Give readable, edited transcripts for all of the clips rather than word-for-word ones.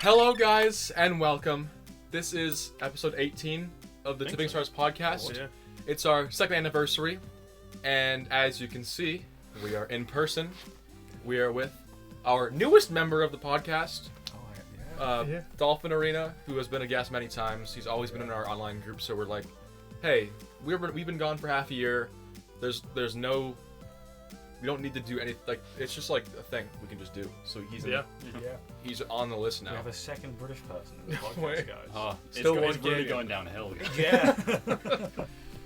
Hello, guys, and welcome. This is episode 18 of the Tipping Stars podcast. Oh, yeah. It's our second anniversary, and as you can see, we are in person. We are with our newest member of the podcast, Dolphin Arena, who has been a guest many times. He's always been in our online group, so we're like, hey, we've been gone for half a year. There's no... We don't need to do anything. Like, it's just like a thing we can just do. So he's on the list now. We have a second British person in the podcast, guys. It's really going downhill. Yeah.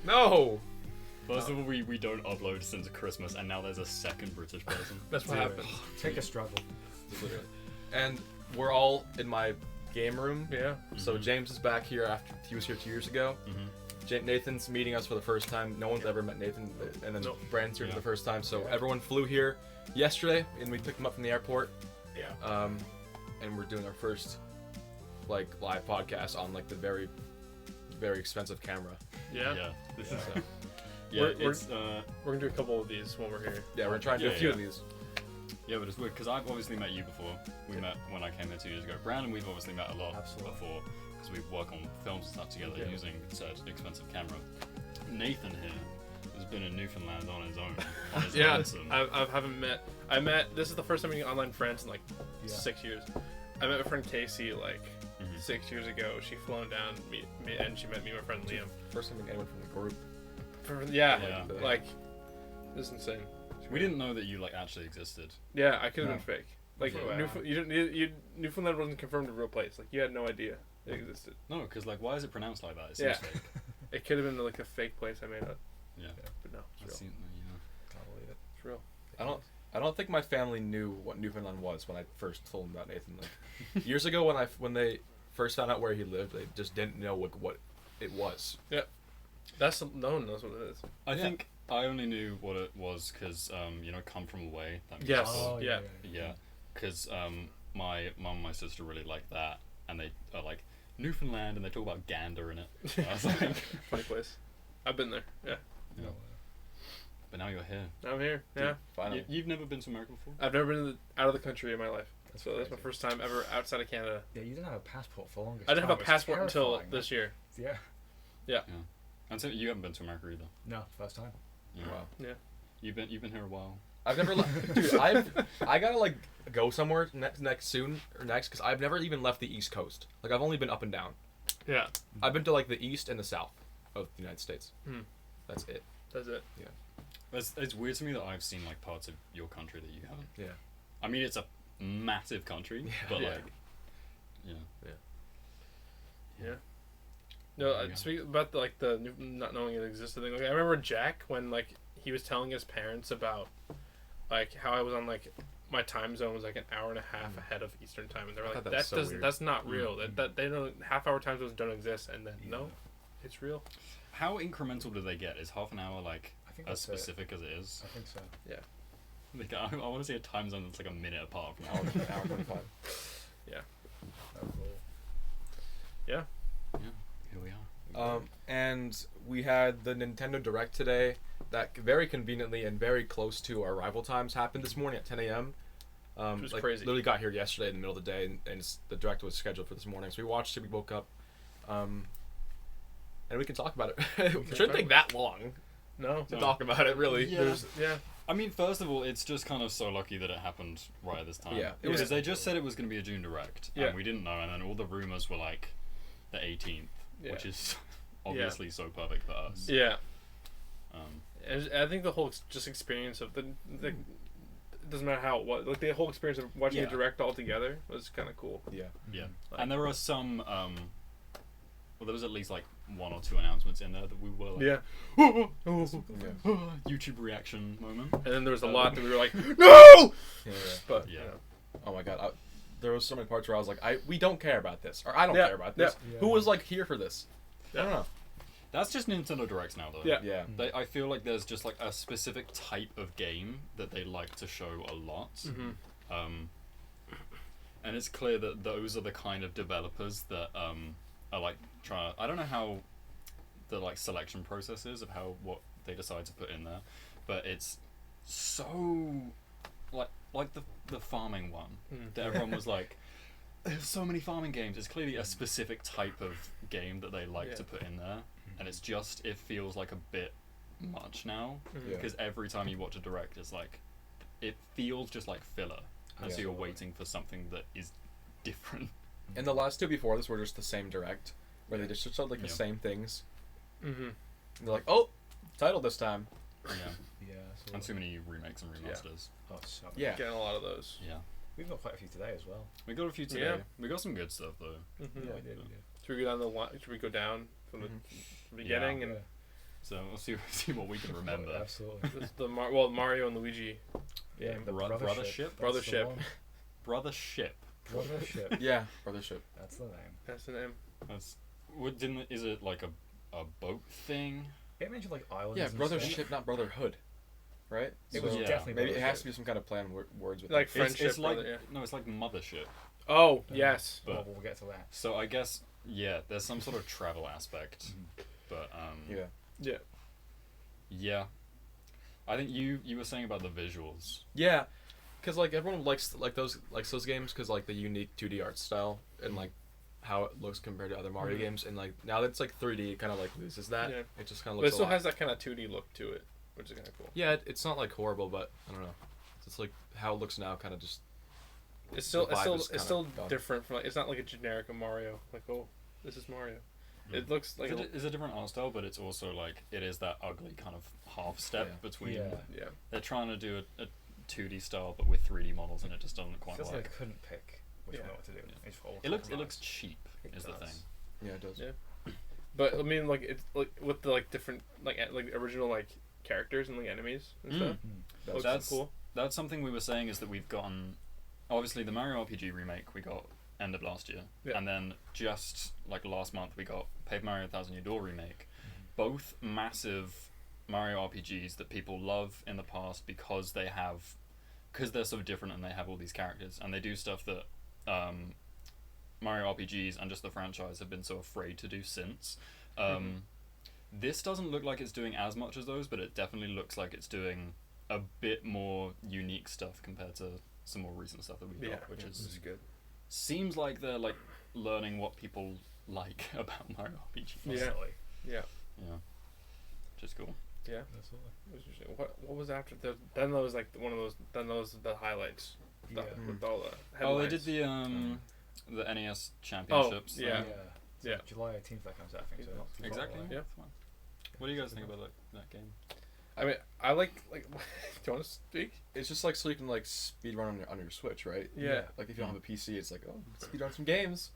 No. First of all, we don't upload since Christmas, and now there's a second British person. That's what happens. Take a struggle. And we're all in my game room. Yeah. So James is back here after he was here 2 years ago. Mm-hmm. Nathan's meeting us for the first time. No one's ever met Nathan, and then Brandon's here for the first time. So everyone flew here yesterday, and we picked them up from the airport. Yeah. And we're doing our first live podcast on the very, very expensive camera. Yeah. So, We're gonna do a couple of these when we're here. Yeah, we're gonna try and do a few of these. Yeah, but it's weird because I've obviously met you before. We met when I came here 2 years ago. Brandon, we've obviously met a lot before because we work on films and stuff together using said expensive camera. Nathan here has been in Newfoundland on his own. I haven't met. This is the first time meeting online friends in 6 years. I met my friend Casey 6 years ago. She flown down me and she met me and my friend Liam. First time meeting anyone from the group. This is insane. We didn't know that you actually existed. Yeah, I could have been fake. Newfoundland wasn't confirmed a real place. You had no idea it existed. No, because why is it pronounced like that? It seems fake. It could have been a fake place I made up. Yeah. But no, it's real. Can't believe it. It's real. I don't think my family knew what Newfoundland was when I first told them about Nathan. Years ago, when they first found out where he lived, they just didn't know what it was. Yeah, no one knows what it is. I think I only knew what it was because come from away. That means Yeah. Because my mum and my sister really like that, and they are like Newfoundland, and they talk about gander in it. And I was like, funny place. I've been there. Yeah. But now you're here. I'm here. Dude, yeah. Finally. You've never been to America before? I've never been out of the country in my life. That's my first time ever outside of Canada. Yeah, you didn't have a passport for longest I didn't have a time. passport until this year. Yeah. And so you haven't been to America either. No, first time. Yeah. Wow. Yeah. You've been here a while. I've never dude. I gotta go somewhere next because I've never even left the East Coast. I've only been up and down. Yeah. I've been to the East and the South of the United States. That's it. That's it. Yeah. It's weird to me that I've seen parts of your country that you haven't. Yeah. I mean, it's a massive country, but Yeah. No, speaking about the not knowing it existed thing. I remember Jack when he was telling his parents about how I was on my time zone was an hour and a half ahead of Eastern time, and they were like, that's not real. That they don't half-hour time zones don't exist, and then no, it's real. How incremental do they get? Is half an hour I think as specific as it is? I think so. Yeah. I want to see a time zone that's a minute apart from hour 25. Yeah. Oh, cool. Yeah. Here we are. And we had the Nintendo Direct today that very conveniently and very close to our arrival times happened this morning at 10 a.m. Which was crazy. Literally got here yesterday in the middle of the day, and the Direct was scheduled for this morning. So we watched it, we woke up, and we can talk about it. It shouldn't take that long to talk about it, really. Yeah. I mean, first of all, it's just kind of so lucky that it happened right at this time. Yeah. Because they just said it was going to be a June Direct, and we didn't know, and then all the rumors were the 18th, which is obviously so perfect for us. Yeah. And I think the whole experience of the it doesn't matter how it was, the whole experience of watching a Direct all together was kind of cool. Yeah. Yeah. And there are some there was at least 1 or 2 announcements in there that we were YouTube reaction moment. And then there was a lot that we were like, no! Yeah. But oh my god, there was so many parts where I was like, we don't care about this, or I don't care about this. Yeah. Who was here for this? I don't know. That's just Nintendo Directs now, though. Yeah. I feel like there's just a specific type of game that they like to show a lot. Mm-hmm. And it's clear that those are the kind of developers that are trying. I don't know how the selection process is of what they decide to put in there, but it's so like the farming one that everyone was like, there's so many farming games. It's clearly a specific type of game that they like to put in there, and it's just it feels like a bit much now because every time you watch a direct, it's like it feels just like filler, and so you're waiting for something that is different. And the last two before this were just the same direct, where they just showed like the same things. Mm-hmm. And they're like, oh, title this time. Yeah. And too many remakes and remasters. Oh, so yeah. Getting a lot of those. Yeah. We've got quite a few today as well. We got a few today. We got some good stuff though. Mm-hmm. Yeah, we did. Should we go down the line? Should we go down from the beginning and? So we'll see what we can remember. Absolutely. This is the Mario and Luigi. Yeah, game. the Brothership. Brothership. Brothership. Brothership. Yeah, Brothership. That's the name. That's the name. Is it like a boat thing? It mentioned like islands. Yeah, and Brothership, stuff. not Brotherhood. Right? It was definitely maybe it Brothership. has to be some kind of play on words with Like it. friendship. It's like brother, no, it's like mothership. Oh yes. But we'll get to that. so I guess there's some sort of travel aspect, but yeah. I think you were saying about the visuals. Yeah, because like everyone likes those games because like the unique 2D art style and like how it looks compared to other Mario games, and like now that it's like 3D, it kind of like loses that. Yeah. It just kind of But it looks. still has that kind of 2D look to it, which is kind of cool. Yeah, it's not like horrible, but I don't know. It's like how it looks now, kind of just. It's still The vibe is still kinda gone. different from like it's not like a generic Mario. Like this is Mario. It looks like It's a different art style, but it's also like it is that ugly kind of half step between. yeah. They're trying to do a 2D style, but with 3D models, and it just doesn't quite Feels work. like I couldn't pick which one to do. It's all It looks compromised. cheap. Is the thing. Yeah, it does. Yeah. But I mean, like it's like with the like different like original like characters and like enemies and stuff. That looks That's cool. That's something we were saying is that we've gotten, obviously the Mario RPG remake we got end of last year, and then just like last month we got Paper Mario 1000 Year Door remake, both massive Mario RPGs that people love in the past because they're so different and they have all these characters and they do stuff that Mario RPGs and just the franchise have been so afraid to do since. This doesn't look like it's doing as much as those, but it definitely looks like it's doing a bit more unique stuff compared to some more recent stuff that we've got, which is good. Seems like they're like learning what people like about Mario RPGs. Yeah. Which is cool. Yeah. Absolutely. It was interesting. What was after the? Then there was like one of those. Then those the highlights. With all the headlines. Oh, they did the NES Championships. Oh, yeah. So July 18th that comes out, I think. So not too far Exactly. away. Yeah. What do you guys think about that game? I mean, I like. Do you want to speak? It's just like so you can like speed run on your Switch, right? Yeah. Like if you don't have a PC, it's like speed run some games.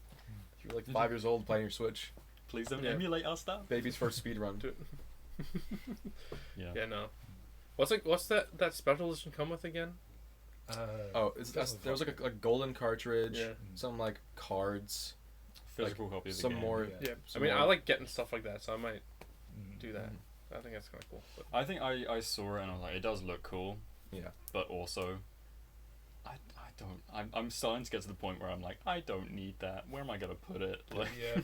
If you're like 5 years old playing your Switch, Please don't emulate our stuff. baby's first speed run. Yeah. No. What's that special edition come with again? There was like a golden cartridge, Yeah. some like cards, Physical copy of the some game. more. Yeah. I some mean, more- I like getting stuff like that, so I might do that. I think that's kind of cool. But. I think I saw it and I was like, it does look cool. Yeah. But also, I'm starting to get to the point where I'm like, I don't need that. Where am I gonna put it? Like, Yeah.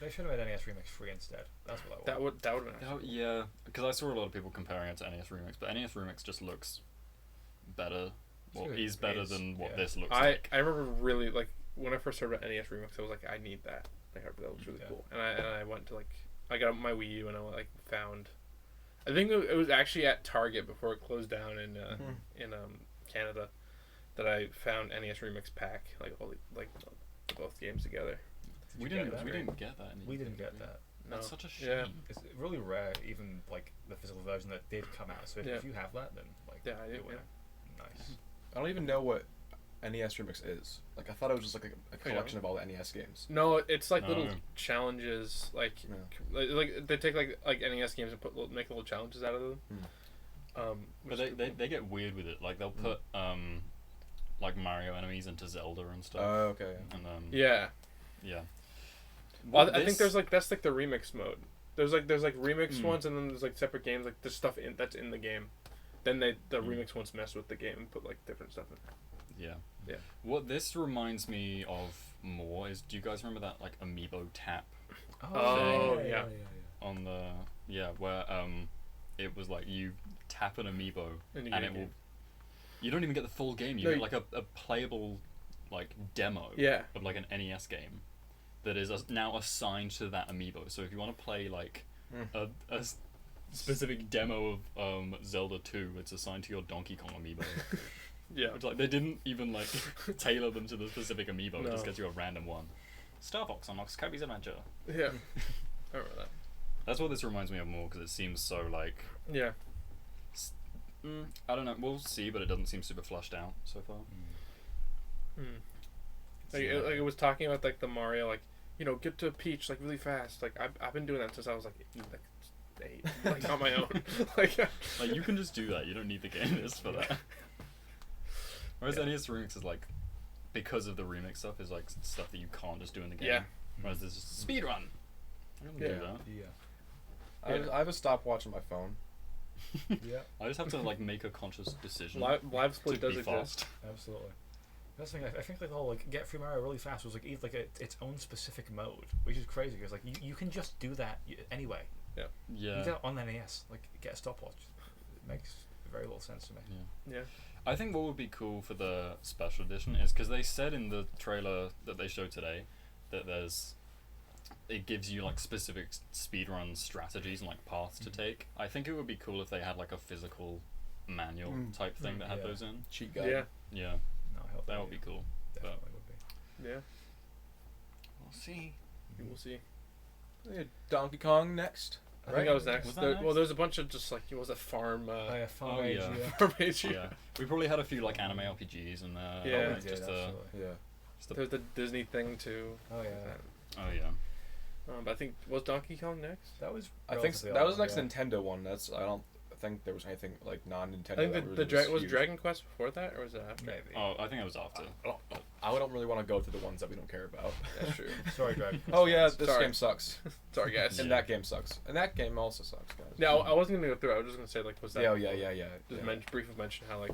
They should have made NES Remix free instead. That's what I want. That would have been. Actually yeah, because I saw a lot of people comparing it to NES Remix, but NES Remix just looks better. Well, Sure, is better it is, than what yeah. this looks like. I remember really like when I first heard about NES Remix, I was like, I need that. I heard that was really cool, and I went to like I got my Wii U and I like found. I think it was actually at Target before it closed down in Canada that I found NES Remix pack like both games together. We get didn't that? get that. We didn't get that. No. That's such a shame. Yeah. It's really rare, even like the physical version that did come out. So if you have that, then like I did. nice. I don't even know what NES Remix is. Like I thought it was just like a collection of all the NES games. No, it's like No. little challenges, like they take like NES games and make little challenges out of them. But they get weird with it. Like they'll put like Mario enemies into Zelda and stuff. Oh, okay. And Yeah. yeah. Well, I think there's like that's like the remix mode. There's like remix ones and then there's like separate games like there's stuff that's in the game. Then the remix ones mess with the game and put like different stuff in there. Yeah. Yeah. What this reminds me of more is, do you guys remember that like amiibo tap Oh, yeah. on the where it was like you tap an amiibo and it will. You don't even get the full game. You get like a playable like demo Yeah. of like an NES game that is now assigned to that amiibo. So if you want to play like a specific demo of Zelda 2, it's assigned to your Donkey Kong amiibo. Yeah. Which like they didn't even like tailor them to the specific amiibo. No. It just gets you a random one. Star Fox unlocks Kirby's Adventure. Yeah. I remember that. That's what this reminds me of more because it seems so like. Yeah. I don't know. We'll see, but it doesn't seem super flushed out so far. Like it was talking about like the Mario, like, you know, get to Peach like really fast. Like I've been doing that since I was like 8, like on my own. like you can just do that. You don't need the game disc for that. Whereas NES Remix is like, because of the remix stuff, is like stuff that you can't just do in the game. Yeah. Whereas there's just speed run. I don't do that. Yeah. I have a stopwatch on my phone. Yeah. I just have to like make a conscious decision. Live Split to does be exist. fast. Absolutely. That's the thing. I think like the whole like get through Mario really fast was like its own specific mode, which is crazy because like you can just do that anyway. Yeah. You do that on the NES. Like get a stopwatch. It makes very little sense to me. Yeah. I think what would be cool for the special edition is because they said in the trailer that they showed today that it gives you like specific speedrun strategies and like paths to take. I think it would be cool if they had like a physical manual type thing that had those in. Cheat guide. Yeah. Yeah. No, I hope That would be cool. Definitely would be. Yeah. We'll see. We'll see. Yeah, Donkey Kong next. I think that was next. Was that next? Well, there's a bunch of just like it was a farm. Farm Oh, Age, yeah. Farm Age. Yeah. We probably had a few like anime RPGs and Yeah. like, just Yeah. There's the Disney thing too. Oh yeah. oh yeah. But I think was Donkey Kong next. That was. I think relatively that was old, next yeah. Nintendo one. I don't think there was anything like non-Nintendo. I think that was huge. Dragon Quest before that, or was it after? Maybe. Oh, I think it was after. I don't really want to go to the ones that we don't care about. That's true. Sorry, Greg. Oh yeah, this Sorry. game sucks. Sorry, guys. And that game sucks. And that game also sucks, guys. No, I wasn't gonna go through it. I was just gonna say like was that? Yeah. Just yeah. briefly mention how like.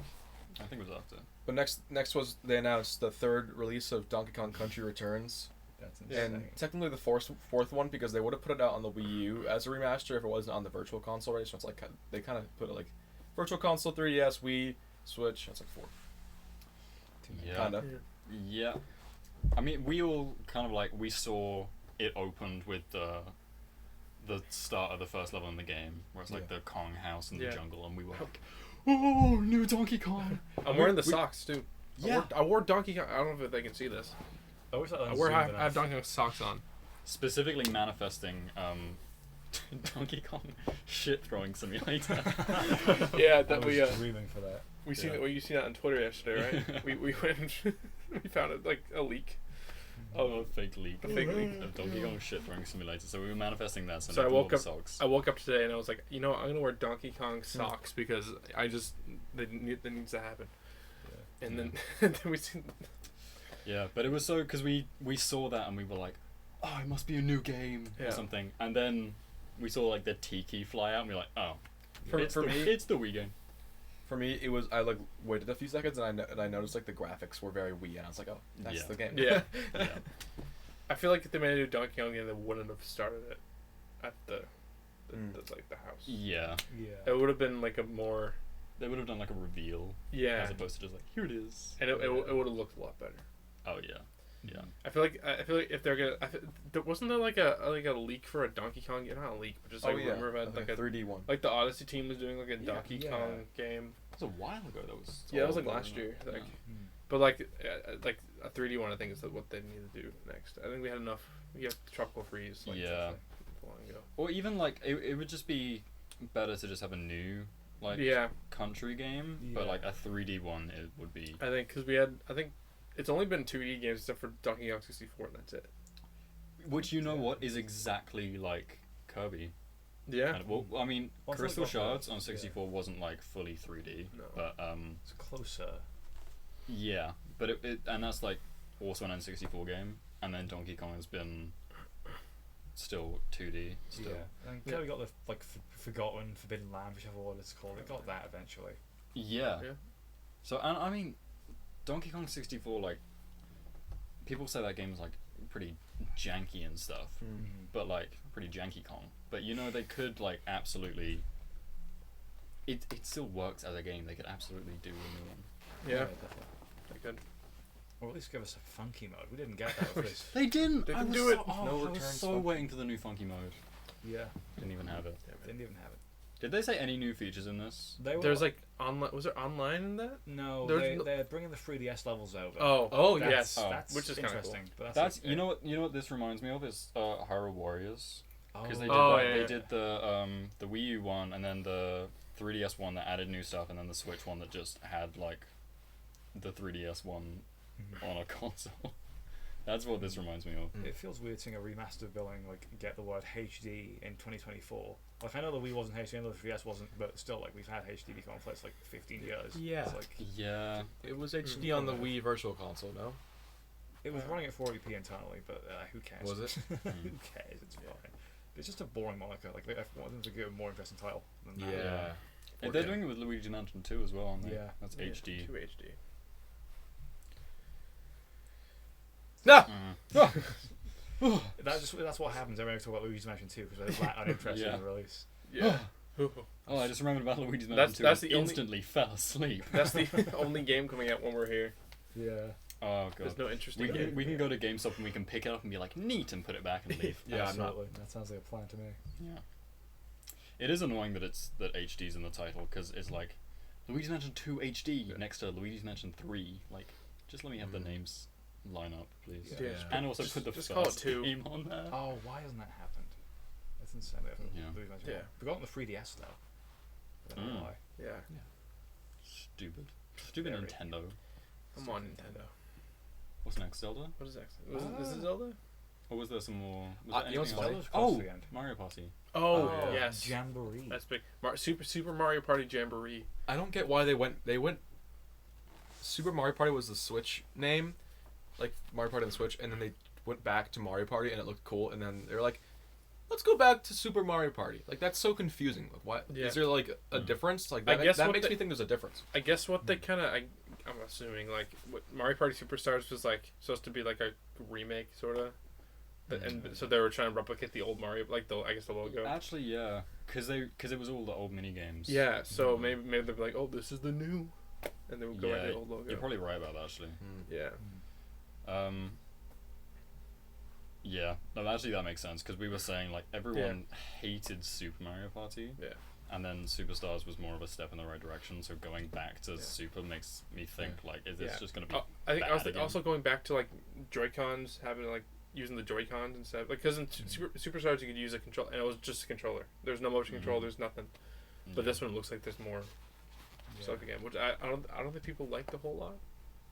I think it was after. But next was they announced the third release of Donkey Kong Country Returns. That's insane. And technically the fourth one because they would have put it out on the Wii U as a remaster if it wasn't on the Virtual Console already. So it's like they kind of put it like Virtual Console, 3DS, Wii, Switch. It's like 4. Yeah. Kind of. Yeah. I mean, we all kind of like we saw it opened with the start of the first level in the game, where it's like the Kong house in the jungle, and we were like, "Oh, new Donkey Kong!" I'm wearing the socks too. Yeah. I wore Donkey Kong. I don't know if they can see this. I wish that I have Donkey Kong socks on. Specifically manifesting Donkey Kong shit throwing simulator. Yeah, I that was we dreaming for that. we seen it. Well, you seen that on Twitter yesterday, right? we went and we found it like a leak. Oh, a fake leak. A fake leak. Of Donkey Kong shit throwing simulator. So we were manifesting that. So So I Nathan woke wore up. socks. I woke up today and I was like, you know, I'm gonna wear Donkey Kong socks because that needs to happen. Yeah. And then and then we seen. Yeah, but it was so because we saw that and we were like, oh, it must be a new game Yeah. or something, and then we saw like the Tiki fly out and we were like, oh, For it's me, it's the Wii game. For me, it was I like waited a few seconds and I noticed like the graphics were very Wii and I was like, oh, that's Yeah. the game. Yeah. Yeah. I feel like if they made a new Donkey Kong game, they wouldn't have started it at the like the house. Yeah. It would have been like a more. They would have done like a reveal Yeah. as opposed to just like, here it is. And it would have looked a lot better. Oh yeah. Yeah. I feel like if they're gonna, wasn't there like a leak for a Donkey Kong game? Not a leak, but just like rumor about like a 3D one. like the Odyssey team was doing like a Donkey yeah. Kong game. That was a while ago. That was. Yeah, that was all like last done, year. yeah. Like, but like a 3D one, I think is what they need to do next. I think we had enough. We have Tropical Freeze. Like, Yeah. long ago. Or even like it would just be better to just have a new like country game, but Yeah. like a 3D one it would be. I think because I think it's only been 2D games except for Donkey Kong 64, and that's it. Which you know what is exactly like Kirby. Yeah. And, well, I mean, Once I Crystal got Shards that, on 64 wasn't like fully 3D, No. but It's closer. yeah, but it and that's like also an N64 game, and then Donkey Kong has been still 2D. Still. Yeah. And we got the like Forgotten, Forbidden Land, whichever one it's called. It got that eventually. Yeah. Yeah. So and I mean, Donkey Kong 64 like people say that game is like pretty janky and stuff, but like pretty janky Kong. But you know they could like absolutely. It still works as a game. They could absolutely do a new one. Yeah. Definitely. They could. Or at least give us a funky mode. We didn't get that with this. They didn't. They I didn't was do so, it. Oh, No I was returns so funky. waiting for the new funky mode. Yeah. Didn't even have it. Didn't even have it. Did they say any new features in this? They were, There's like online. Was there online in that? no, there's no- they're bringing the 3DS levels over. Oh, That's- yes. That's Which is kinda interesting. But That's okay. you know what this reminds me of is Hyrule Warriors, because they did Oh, that. yeah, They yeah. did the Wii U one, and then the 3DS one that added new stuff, and then the Switch one that just had like the 3DS one on a console. That's what this reminds me of. It feels weird seeing a remastered billing like get the word HD in 2024. Like I know the Wii wasn't HD, I know the 3DS wasn't, but still like we've had HD consoles for like 15 years. Yeah. It's like Yeah. It was HD on the Wii Virtual Console, no? it was running at 480p internally, but who cares? Was it? Who cares? It's fine. It's just a boring moniker. Like I want them to get a more interesting title than that. Yeah. And they're doing it with Luigi Mansion 2 as well, aren't they? Yeah. That's Yeah, HD. 2 HD. No! That's what happens every time I talk about Luigi's Mansion 2 because they're that uninterested Yeah. in the release. Yeah. Oh, I just remembered about Luigi's Mansion That's- 2. that's and the only- instantly fell asleep. That's the only game coming out when we're here. Yeah. Oh god. There's no interesting We game. can, we can go to GameStop and we can pick it up and be like neat and put it back and leave. Yeah, I'm not. Absolutely. That sounds like a plan to me. Yeah. It is annoying that that HD's in the title because it's like Luigi's Mansion 2 HD next to Luigi's Mansion 3. Like, just let me have the names line up, please. Yeah. And also put the just call it first 2. game on there. Oh, why hasn't that happened? That's insane. Yeah. Luigi's Mansion Yeah. 1. We got on the 3DS though. I don't know Mm. why. Yeah. Stupid. Stupid Very. Nintendo. I'm on Nintendo. What's next, Zelda? What is next? Is it Zelda? Or was there some more? Was there You know what's anything funny? else? Zelda's close Oh, to the end. Mario Party. Oh, yeah. yes. Jamboree. That's big. Super Mario Party Jamboree. I don't get why they went. Super Mario Party was the Switch name, like Mario Party on the Switch, and then they went back to Mario Party and it looked cool, and then they're like, let's go back to Super Mario Party. Like that's so confusing. Like, why Yeah. is there like a difference? Like I that, guess that what makes they- me think there's a difference. I guess what they kind of, I'm assuming, like, what Mario Party Superstars was, like, supposed to be, like, a remake, sort of. And so they were trying to replicate the old Mario, like, I guess the logo. Actually, yeah, because it was all the old mini games. Yeah, so maybe they'd be like, oh, this is the new. And they would go back to the old logo. You're probably right about that, actually. Yeah. Yeah, no, actually that makes sense because we were saying like everyone hated Super Mario Party. Yeah. And then Superstars was more of a step in the right direction. So going back to Super makes me think like, is this just gonna be? I think bad again? also going back to, like, Joy-Cons, having, like, using the Joy-Cons instead. Like, because in Superstars you could use a control, and it was just a controller. There's no motion control, there's nothing. But this one looks like there's more stuff again, which I don't think people liked a whole lot.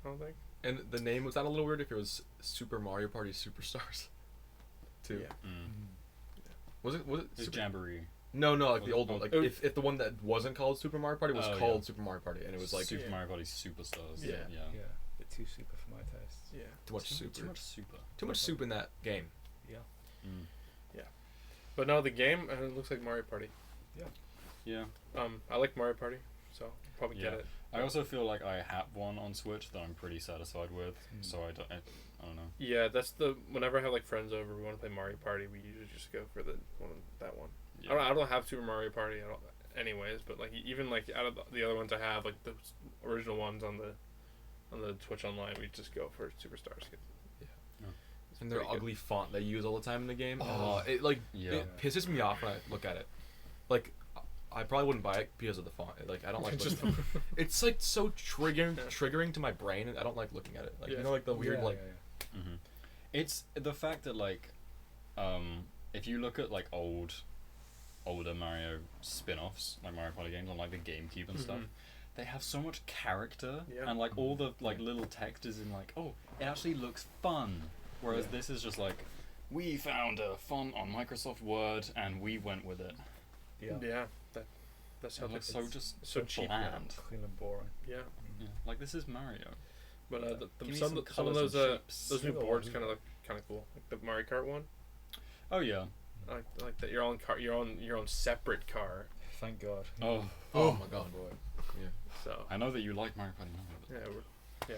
I don't think. And the name was that a little weird if it was Super Mario Party Superstars, too. Yeah. Was it It's Super? Jamboree. No, like Was the it old one. called- Like if the one that wasn't called Super Mario Party was Oh, called yeah. Super Mario Party, and it was like Super Yeah. Mario Party Superstars. Yeah. Yeah. Yeah. Bit too super for my taste. Yeah. too much super. Too much super. Too much soup in that game. Yeah. Mm. But no, the game it looks like Mario Party. Yeah. I like Mario Party, so I'll probably get Yeah. it. I also feel like I have one on Switch that I'm pretty satisfied with. So I don't know. Yeah, that's the whenever I have like friends over, we want to play Mario Party. We usually just go for that one. Yeah. I don't have Super Mario Party. Anyways, but like even like out of the other ones I have, like the original ones on the Twitch Online, we just go for Superstars. It's And their pretty good. ugly font they use all the time in the game. Oh. It like Yeah. it pisses me off when I look at it. Like I probably wouldn't buy it because of the font. Like I don't like Just- looking. It's like so triggering to my brain, and I don't like looking at it. Like Yeah. you know, like the weird like. Mm-hmm. It's the fact that like, if you look at like older Mario spin-offs, like Mario Party games on like the GameCube and stuff, they have so much character Yeah. and like all the like little text is in like, oh, it actually looks fun. Whereas this is just like, we found a font on Microsoft Word and we went with it. Yeah, that's how It looks it's so just so cheap now. bland. Clean and boring. Yeah, Yeah. Like this is Mario. but Give me some of colours those and shapes. those new Still, boards yeah. kind of look kind of cool. Like the Mario Kart one. Oh yeah. I like that you're on your own separate car. Thank God. Oh, Oh my god, boy. Yeah. So I know that you like Mario Party. Now, yeah,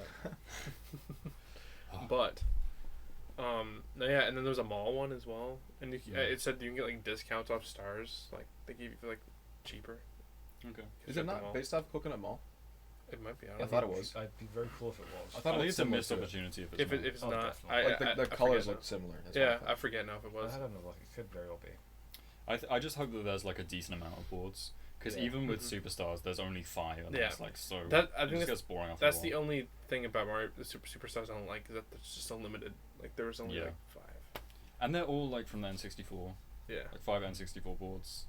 but no, yeah, and then there's a mall one as well, and it said you can get like discounts off stars, like they give you for like cheaper. Okay. Is it not based off Coconut Mall? It might be. I thought it was. I'd be very cool if it was. I thought I it think was it's a similar missed to it. opportunity if it's If not. it's Oh, not, definitely. Like the I colors forget look now. similar. That's Yeah, what I I thought. forget now if it was. I don't know. Like it could very well be. I just hope that there's like a decent amount of boards, because Yeah. even with Mhm. Superstars, there's only 5, and Yeah. that's like so. That I it think just that's gets boring after that's a the while. only thing about Mario the Superstars I don't like is that it's just unlimited. Like there was only Yeah. like 5. And they're all like from the N64, Yeah. like 5 N64 boards.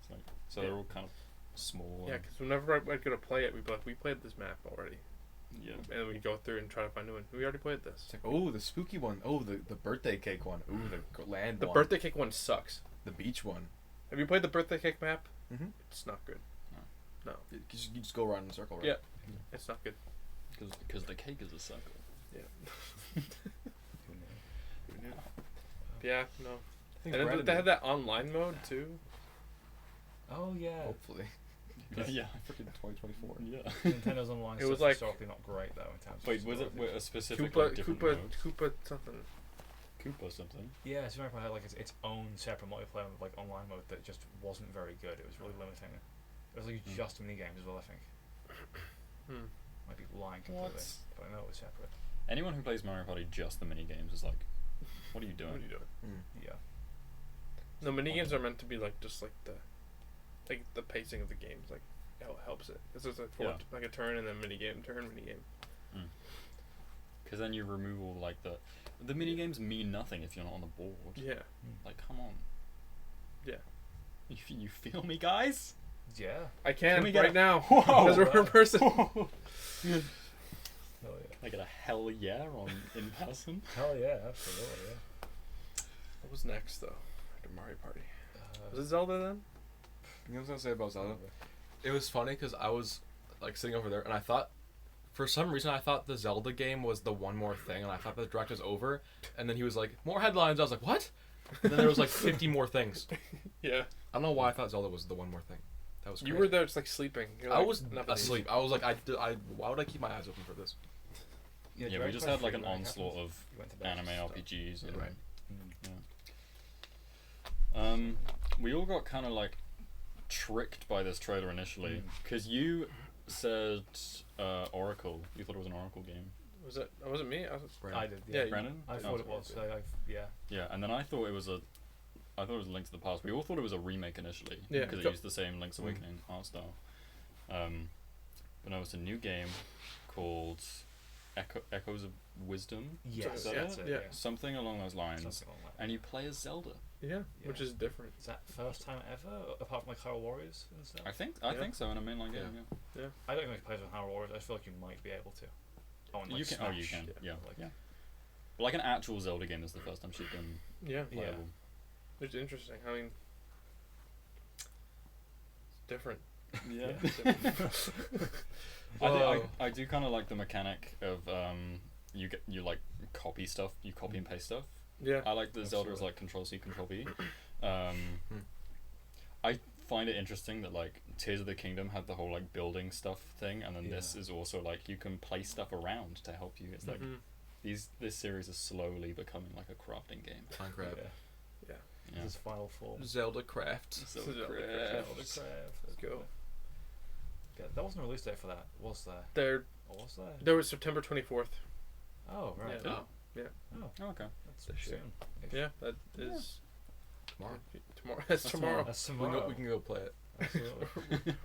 It's like, so they're all kind of small. Yeah, and- because whenever I'd go to play it, we'd be like, we played this map already. yeah. And then we'd go through and try to find a new one. We already played this. It's like, oh, the spooky one. Oh, the birthday cake one. Ooh, the land The one. birthday cake one sucks. The beach one. Have you played the birthday cake map? Mm-hmm. It's not good. No. You just go around in a circle, right? Yeah. It's not good. Because the cake is a circle. Yeah. Who knew? Yeah, no. I And think then Brandon they had that online mode too. Oh yeah. Hopefully. Yeah. Freaking 2024. Yeah. Nintendo's online It stuff was like- historically not great though in terms of Wait, was it story. a specific like, different mode? Koopa something. Koopa something? Yeah, Super Mario Party had like its own separate multiplayer like online mode that just wasn't very good. It was really limiting. It was like just mini games as well. I think. Hmm. Might be lying completely, What? but I know it was separate. Anyone who plays Mario Party just the mini games is like, what are you doing? What are you doing? Yeah. No, mini games are meant to be like just like the pacing of the games, like how it helps it. It's just like a turn and then mini game, turn, mini game. Because then you remove all like the mini games mean nothing if you're not on the board. Yeah. Like, come on. Yeah. You feel me, guys? Yeah. I can we get right a- now Whoa! because we're in person. Hell yeah. I get a hell yeah on in person. Hell yeah, absolutely. Yeah. What was next though? After Mario Party. Was it Zelda then? You know what I was gonna say about Zelda? It was funny because I was like sitting over there and I thought, for some reason, I thought the Zelda game was the one more thing, and I thought the direct was over. And then he was like, more headlines. I was like, what? And then there was like 50 more things. Yeah. I don't know why I thought Zelda was the one more thing. That was You crazy. were there just like sleeping. You're I like, was "Enough of these." asleep. I was like, why would I keep my eyes open for this? Yeah, we Direct just Play had like 3 an when it onslaught happened, of you went to bed anime and stuff. RPGs. And, Right. We all got kind of like tricked by this trailer initially because you said Oracle. You thought it was an Oracle game. Was it? It wasn't me. I was. I did. Yeah, Yeah. you- Brandon? I Oh, thought it was. Yeah. Yeah, and then I thought it was a Link to the Past. We all thought it was a remake initially. Yeah. Because it Go- used the same Link's Awakening art style. But no, it's a new game called Echoes of Wisdom. Yes. Is that That's it? it. Yeah. Yeah. Something along those lines. Something like that. And you play as Zelda. Yeah, which Yeah. is different. Is that first time ever, apart from like Hyrule Warriors and stuff? I think Yeah. so in a mainline game. Yeah. I don't think I played with Hyrule Warriors. I feel like you might be able to. Oh, and, like, You can. Oh, you Smash. can. Yeah. Like, Yeah. But like an actual Zelda game is the first time she's been Yeah. Yeah. playable. It's interesting. I mean, it's different. Yeah. Whoa. I do kind of like the mechanic of you like copy stuff, you copy and paste stuff. Yeah. I like the Zelda as Absolutely. like Control C, Control V. I find it interesting that like Tears of the Kingdom had the whole like building stuff thing, and then this Yeah. is also like you can place stuff around to help you. It's like this series is slowly becoming like a crafting game. Minecraft. Yeah. Yeah. This final form. Zelda Craft. Zelda Zelda Craft. Craft. Let's go. Yeah, there wasn't a release date for that, was there? There, Or was there? there was September 24th. Oh, right. Yeah. Oh. Oh, Oh, okay. that's This year. soon. Yeah, that is Tomorrow. tomorrow. That's tomorrow. That's We tomorrow. can go play it. Absolutely.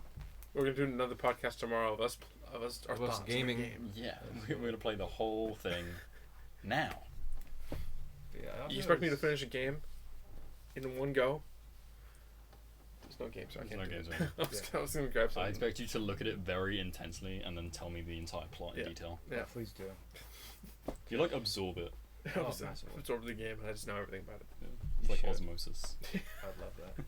We're gonna do another podcast tomorrow of us our Of us thoughts on the gaming. game. Yeah, we're gonna play the whole thing now. Yeah, I You think expect me to it's- finish a game in one go? There's no game, so I There's can't no do games it. on I was gonna grab I something. expect you to look at it very intensely and then tell me the entire plot in Yeah. detail. Yeah. Please do. You like absorb it. I was massively. absorb the game and I just know everything about it. It's like should. osmosis. I'd love that.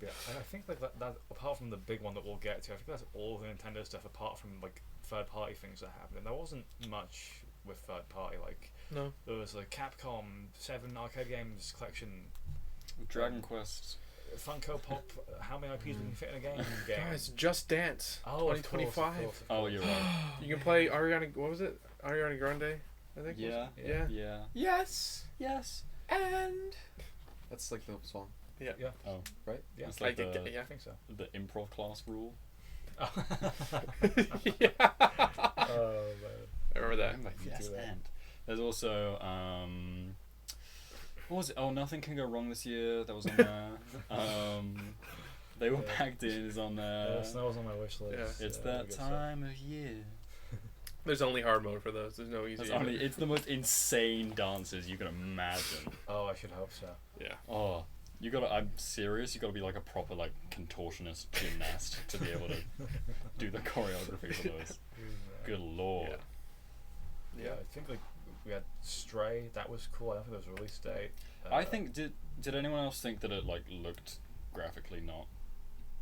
Yeah, I think like that. Apart from the big one that we'll get to, I think that's all the Nintendo stuff. Apart from like third-party things that happened, and there wasn't much with third-party. Like No. there was a Capcom 7 arcade games collection, Dragon Quest. Funko Pop. How many IPs we can fit in a game? Guys, Just Dance Oh, of 2025. course, of Oh, course. you're right. You can play Ariana. What was it? Ariana Grande. I think. Yeah. Yeah. Yeah. Yes. Yes. And That's like the song. Yeah. Yeah, Oh, Right? yeah. it's like I the yeah. I think so. the improv class rule. Yeah. do that. There's also what was it? Oh, Nothing Can Go Wrong This Year. That was on there. They Were Packed In is on there. Snow was on my wish list. Yeah. It's that time of year. There's only hard mode for those. There's no easy. It's the most insane dances you can imagine. Oh, I should hope so. Yeah. Oh, you gotta. I'm serious. You gotta be like a proper like contortionist gymnast to be able to do the choreography for those. Good lord. Yeah, I think like we had Stray. That was cool. I don't think there was a release date. I think did anyone else think that it like looked graphically not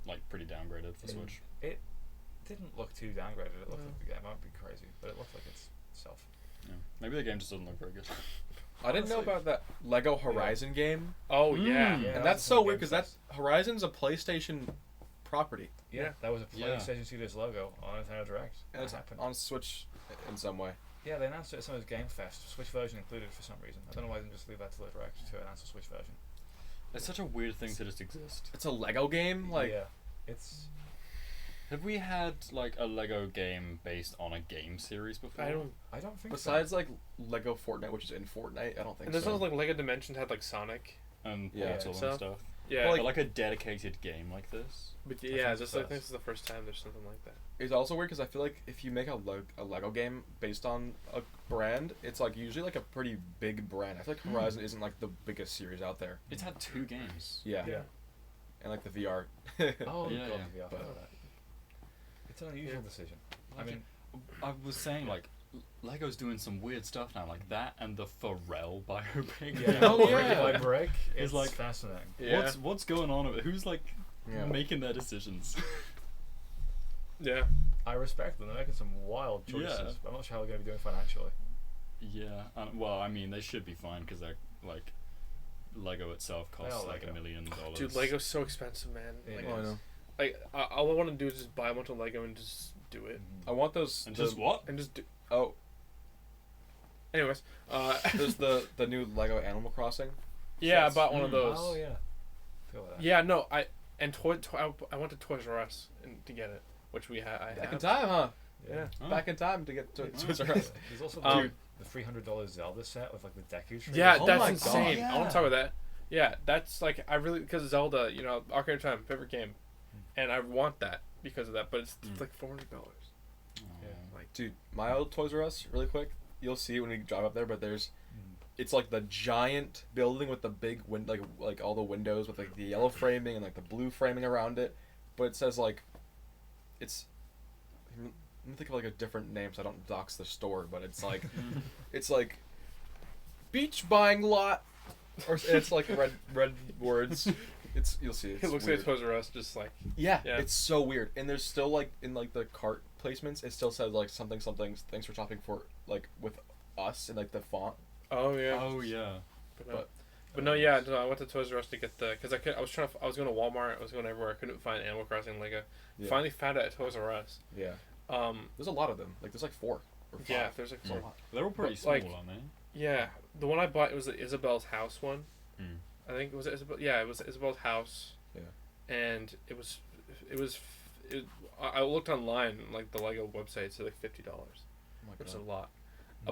like pretty downgraded for Switch? It didn't look too downgraded. It looked like the game might be crazy, but it looked like it's itself. Yeah. Maybe the game just doesn't look very good. I didn't know about that Lego Horizon game. Oh yeah. Yeah, And that's so weird because that Horizon's a PlayStation property. Yeah, that was a Yeah. PlayStation Studios logo on Nintendo Direct. And it's happened. on Switch in some way. Yeah, they announced it at some of those Game Fest. Switch version included for some reason. I don't know why they didn't just leave that to the Direct to announce a Switch version. It's such a weird thing to just exist. It's a Lego game? Like, yeah, it's. Have we had like a Lego game based on a game series before? I don't. I don't think besides like Lego Fortnite, which is in Fortnite, I don't think And there's so. also like Lego Dimensions had like Sonic. And Yeah. Portal So- and stuff. Yeah. Well, But like a dedicated game like this. but I yeah, think just so. I think this is the first time there's something like that. It's also weird because I feel like if you make a Lego game based on a brand, it's like usually like a pretty big brand. I feel like Horizon isn't like the biggest series out there. It's had 2 games. Yeah. Yeah. And like the VR. Oh, Yeah, God, yeah. but it's an unusual decision. I Like mean, I was saying like Lego's doing some weird stuff now, like that and the Pharrell biopic. yeah, Oh, Break yeah. by Break. It's It's like- fascinating. Yeah. What's going on? Who's like Yeah. making their decisions? Yeah. I respect them. They're making some wild choices. Yeah. But I'm not sure how they're going to be doing financially. Yeah. Well, I mean, they should be fine because they're like Lego itself costs are like Lego. $1 million. Dude, Lego's so expensive, man. Yeah. Like, Oh, I know. all I want to do is just buy a bunch of Lego and just do it. I want those. And just what? And just do. Oh, Anyways, there's the new Lego Animal Crossing. yeah, I Sets. bought one of those. Oh, yeah. Feel like that. Yeah, no, I went to Toys R Us to get it, which we had. Back in time, huh? Yeah. Oh. Back in time to get to Oh. Toys R Us. There's also Um, the $300 Zelda set with like the Deku tree. Yeah, Oh that's my insane. God. I want to talk about that. Yeah, that's like I really because Zelda, you know, Ocarina of Time, favorite game, and I want that because of that. But it's like $400. Yeah. Like, Dude, my old Toys R Us, really quick. You'll see when we drive up there, but it's like the giant building with the big like all the windows with like the yellow framing and like the blue framing around it, but it says like, it's. Let me think of like a different name so I don't dox the store, but it's like, it's like, beach buying lot, or it's like red words. It's you'll see. It's it looks weird. like Toys R Us, just like Yeah, Yeah. it's so weird. And there's still like in like the cart placements, it still says like something thanks for shopping for like with us and like the font. oh yeah. Oh yeah. But no, yeah, no, I went to Toys R Us to get the because I was going to Walmart, I was going everywhere, I couldn't find Animal Crossing Lego. Yeah. Finally found it at Toys R Us. Yeah. There's a lot of them. Like there's like 4 or 5. Yeah, there's like There's a lot. They're all pretty But, small, like- aren't they? yeah, the one I bought it was the Isabel's house one. Mm. I think it was Isabel. Yeah, it was Isabel's house. Yeah. And it was. I looked online, like the Lego website said like $50, Oh my which is God. a lot.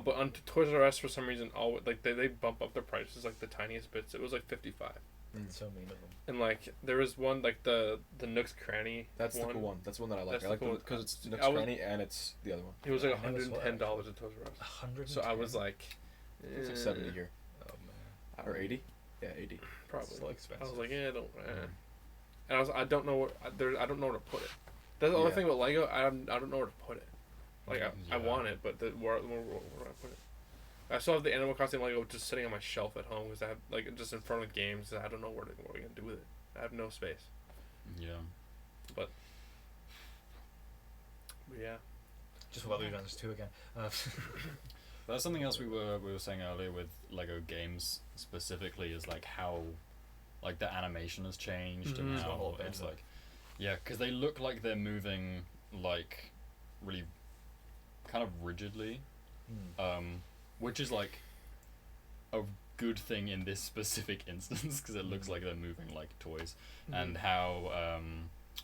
But on Toys R Us for some reason, they bump up their prices like the tiniest bits. It was like $55. It's so mean of them. And like there was one like the Nook's Cranny. That's one. the cool one. That's the one that I like. That's I the like cool one. because it's Nook's I was- Cranny and it's the other one. It was like I never saw that. $110 at Toys R Us. 100. So I was like, It's like 70 here Oh man, or 80. Yeah, 80. probably. so I expensive. was like, yeah, don't. And I don't know I don't know where to put it. That's the only Yeah. thing with Lego. I don't know where to put it. Like I Yeah. want it, but where do I put it? I still have the Animal Crossing Lego just sitting on my shelf at home because I have like just in front of games. I don't know what I'm gonna do with it. I have no space. Yeah. But yeah. Just about Luden's 2 again. That's something else we were saying earlier with Lego games specifically is like how like the animation has changed Mhm. and It's got a how whole bit it's of it. like yeah, because they look like they're moving like really kind of rigidly, which is like a good thing in this specific instance because it looks like they're moving like toys, and how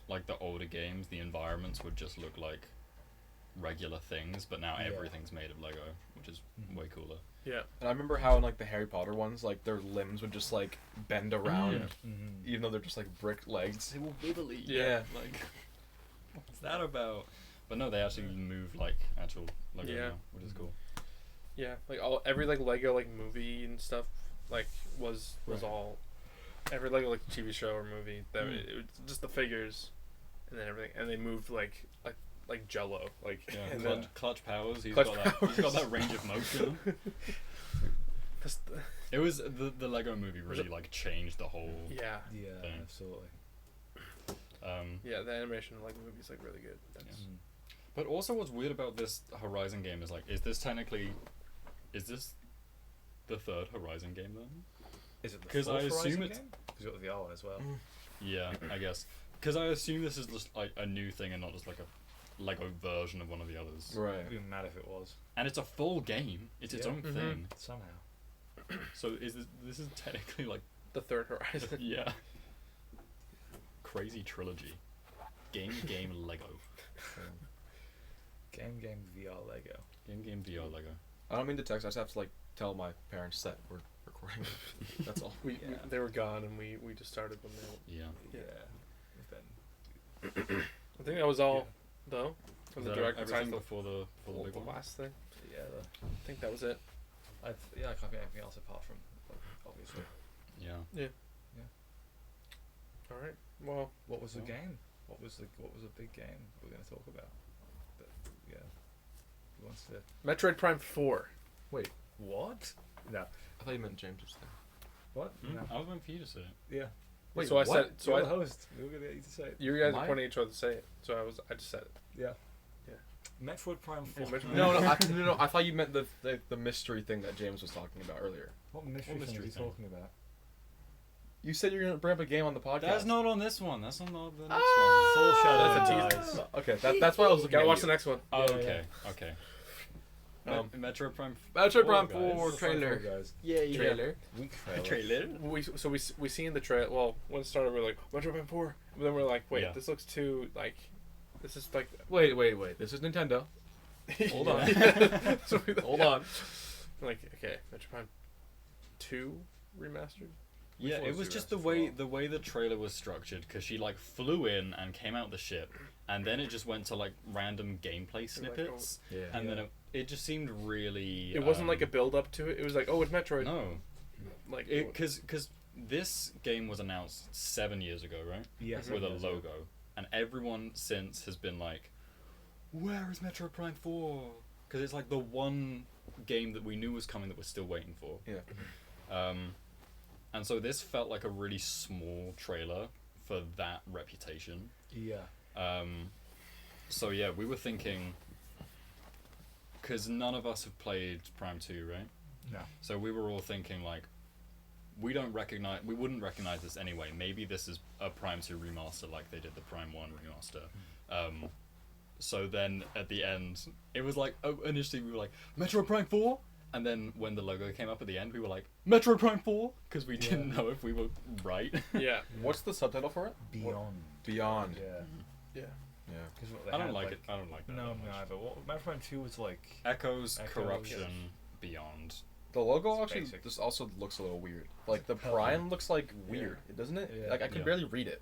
like the older games the environments would just look like regular things, but now Yeah. everything's made of Lego, which is way cooler. Yeah. And I remember how in like the Harry Potter ones, like their limbs would just like bend around, even though they're just like brick legs. They were wibbly. Yeah. Like, what's that about? But no, they actually move like actual Lego Yeah. now, which is cool. Yeah, like every like Lego like movie and stuff like was Right. all every Lego like TV show or movie that it was just the figures and then everything, and they moved like Jello, like Yeah, and clutch powers. He's Clutch got that. He's got that range of motion. just It was the Lego movie really like changed the whole. yeah, Thing. Absolutely. yeah. The animation in Lego movies like really good. That's, But also, what's weird about this Horizon game is like, is this the third Horizon game then? Is it the 'Cause I fourth assume Horizon it's- game? Because you got the VR one as well. Yeah, I guess. Because I assume this is just like a new thing and not just like a Lego version of one of the others. Right. It'd be mad if it was. And it's a full game. It's its Yeah. own Mhm. thing. Somehow. So this is technically like the third Horizon. yeah. Crazy trilogy. Game Lego. Game VR Lego. Game VR Lego. I don't mean to text. I just have to like tell my parents that we're recording. That's all. They were gone and we just started when they. Yeah. Yeah. Then, I think that was all though. From Is the that direct everything besides before the big the one? last thing. yeah, I think that was it. I can't think of anything else apart from, like, obviously. Yeah. All right. Well, What was the Well. game? What was a big game we're going to talk about? But, yeah. Who wants to... Metroid Prime 4. What? No. I thought you meant James's thing. What? No. I was waiting for you to say it. Yeah. Wait, so I what? said. So You're I. the host. We were going to get you to say it. You guys Am are I? pointing at each other to say it. So I just said it. Yeah. Yeah. Metroid Prime 4. Yeah, Metroid- No. I thought you meant the mystery thing that James was talking about earlier. What mystery What thing are mystery you thing? talking about? You said you're gonna bring up a game on the podcast. That's not on this one. That's on the next Full Shadow That's a Dies. teaser. Okay, that's why I was looking Gotta at watch you. the next one. one. Oh, Yeah, okay. Okay. Metroid Prime. Metroid Prime guys. 4 trailer. Guys. Yeah. Trailer. Weak Trailer. We see in the trailer. Well, when it started, we're like Metroid Prime 4, but then we're like, wait, Yeah. this looks too like. This is like. Wait. This is Nintendo. Hold on. Yeah. So we- Hold on. Like, okay, Metroid Prime 2 remastered. Yeah, thought it it was was the just rest the way the trailer was structured, because she like flew in and came out the ship, and then it just went to like random gameplay snippets, Yeah. and Yeah. then it just seemed really. It wasn't like a build up to it. It was like, oh, it's Metroid. No, Like, because this game was announced 7 years ago, right? Yes. With a logo, and everyone since has been like, "Where is Metroid Prime 4?" Because it's like the one game that we knew was coming that we're still waiting for. Yeah. And so this felt like a really small trailer for that reputation. Yeah. So yeah, we were thinking, because none of us have played Prime 2, right? No. So we were all thinking like, we wouldn't recognize this anyway. Maybe this is a Prime 2 remaster like they did the Prime 1 remaster. So then at the end, it was like, initially we were like, Metroid Prime 4? And then when the logo came up at the end, we were like, Metroid Prime 4? Because we didn't know if we were right. yeah. What's the subtitle for it? Beyond. Beyond. Yeah. Yeah. Yeah. 'Cause what they I don't had, like it. I don't like that. No, that me much. either. What Metroid Prime 2 was like... Echoes, Echoes, Corruption, yes. Beyond. The logo It's actually basic. just also looks a little weird. Like the Purple. Prime looks like weird, doesn't it? Yeah. Like I could Yeah. barely read it.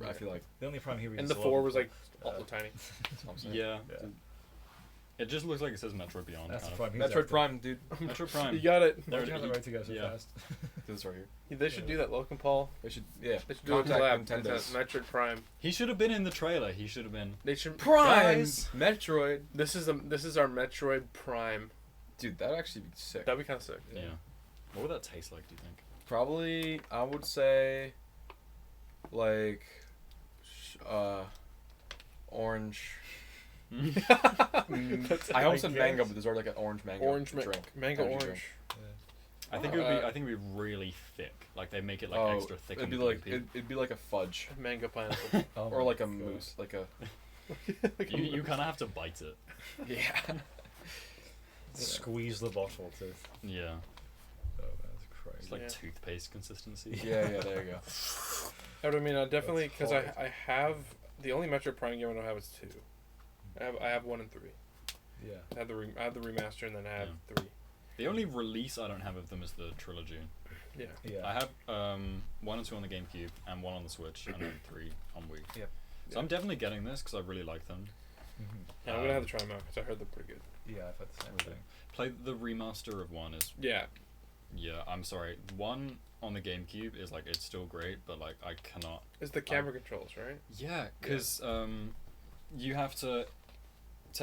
I Yeah. feel like. The only Prime here And is the 4 was like uh, ultra tiny. That's what I'm saying. Yeah. Yeah. It just looks like it says Metroid Beyond. That's the kind Prime he's Metroid after. Prime, dude. Metroid Prime. You got it. There Why'd you have it- the right to go so yeah. fast? This right here. They should do that. Logan Paul. They should, yeah. They should do a collab. Contact Nintendo's. Metroid Prime. He should have been in the trailer. He should have been. They should. Prime Guys, Metroid. this is our Metroid Prime. Dude, that'd actually be sick. That'd be kind of sick. Yeah. What would that taste like? Do you think? Probably, I would say, like, orange. I almost said mango, but there's already like an orange mango drink. Mango Energy orange. drink. I think it would be. I think it would be really thick. Like they make it like extra thick. It'd and be like gloopy. it'd be like a fudge Mango pineapple. Oh or my like a God. mousse, like a You kind of have to bite it. yeah. Squeeze the bottle to... Yeah. Oh, that's crazy. It's like Yeah. toothpaste consistency. Yeah, there you go. I mean, I definitely, because That's I have, the only Metroid Prime game I don't have is 2. I have 1 and 3. Yeah. I have the remaster, and then I have 3. The only release I don't have of them is the trilogy. Yeah. Yeah. I have 1 and 2 on the GameCube and 1 on the Switch and then 3 on Wii. Yep. So I'm definitely getting this because I really like them. Yeah, I'm gonna have to try them out because I heard they're pretty good. Yeah, I've had the same thing. Play the remaster of 1 is Yeah. yeah. I'm sorry. 1 on the GameCube is like it's still great, but like I cannot. It's the camera controls, right? Yeah, because you have to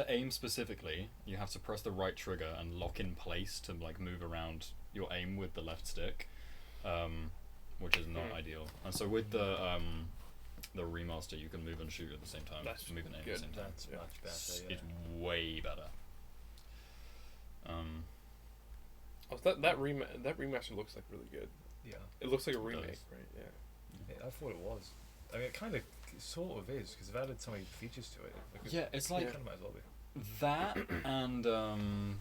aim specifically. You have to press the right trigger and lock in place to like move around your aim with the left stick, which is not ideal. And so with the remaster, you can move and shoot at the same time. That's move and aim good. at the same time. That's much better. Yeah. It's way better. Oh, that remaster looks like really good. Yeah. It looks like a It remake, does. right? Yeah. I thought it was. I mean, it kind of sort of is because they've added so many features to it. Like, Yeah, it's like it kind of might as well be. that and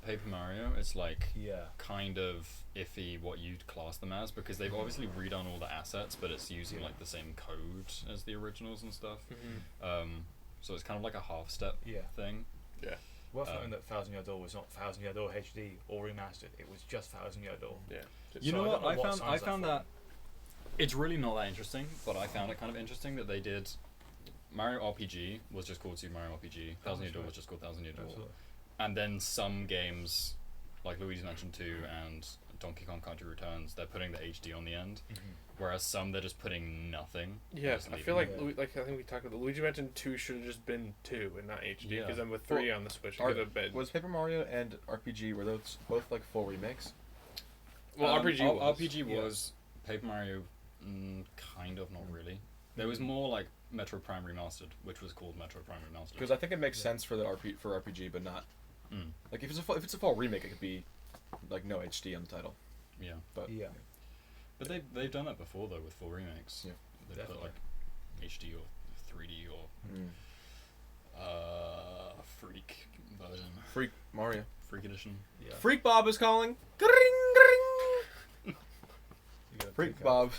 Paper Mario. It's like Yeah. kind of iffy what you'd class them as because they've obviously redone all the assets, but it's using like the same code as the originals and stuff. So it's kind of like a half step Yeah. thing. Yeah. Worth noting that Thousand Year Door was not Thousand Year Door HD or remastered. It was just Thousand Year Door. Yeah. You So know I what? don't know I what found signs that it's really not that interesting, but I found it kind of interesting that they did Mario RPG was just called Super Mario RPG. Thousand Year Door was just called Thousand Year Door. Absolutely. And then some games, like Luigi's Mansion 2 and Donkey Kong Country Returns, they're putting the HD on the end, whereas some they're just putting nothing. Yeah, just I leaving feel like Yeah. I think we talked about the Luigi Mansion 2 should have just been 2 and not HD Yeah. because then with 3 on the Switch it Are- could have been. Was Paper Mario and RPG, were those both like full remakes? Well, RPG was. RPG was Paper Mario, kind of, not really. There was more like Metro Prime Remastered, which was called Metro Prime Remastered. Because I think it makes sense for the RPG, but not like if it's a full remake, it could be like no HD on the title. Yeah, But Yeah. but they've done that before though with full remakes. Yeah. They put Definitely. like HD or 3D or Freak version, Freak Mario. Freak Edition. Yeah. Freak Bob is calling. Gring, gring. You gotta Freak pick Bob,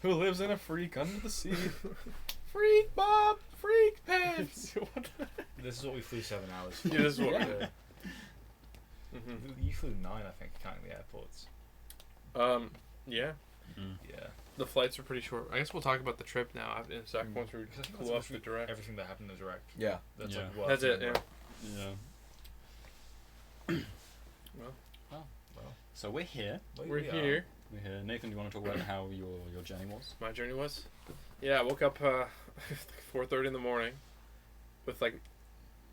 who lives in a freak under the sea. Freak Bob, freak pants. This is what we flew 7 hours. Yeah, this is what. Yeah. Mhm. You flew 9, I think, counting the airports. Yeah. Yeah. The flights are pretty short. I guess we'll talk about the trip now in a sec once we Because I think pull that's off the direct. everything that happened in the direct. Yeah. That's Yeah. like worth That's it. remembering. Yeah. Yeah. Well, So we're here. We're here. We're here. Nathan, do you want to talk about how your journey was? My journey was. Yeah, I woke up 4:30 in the morning, with like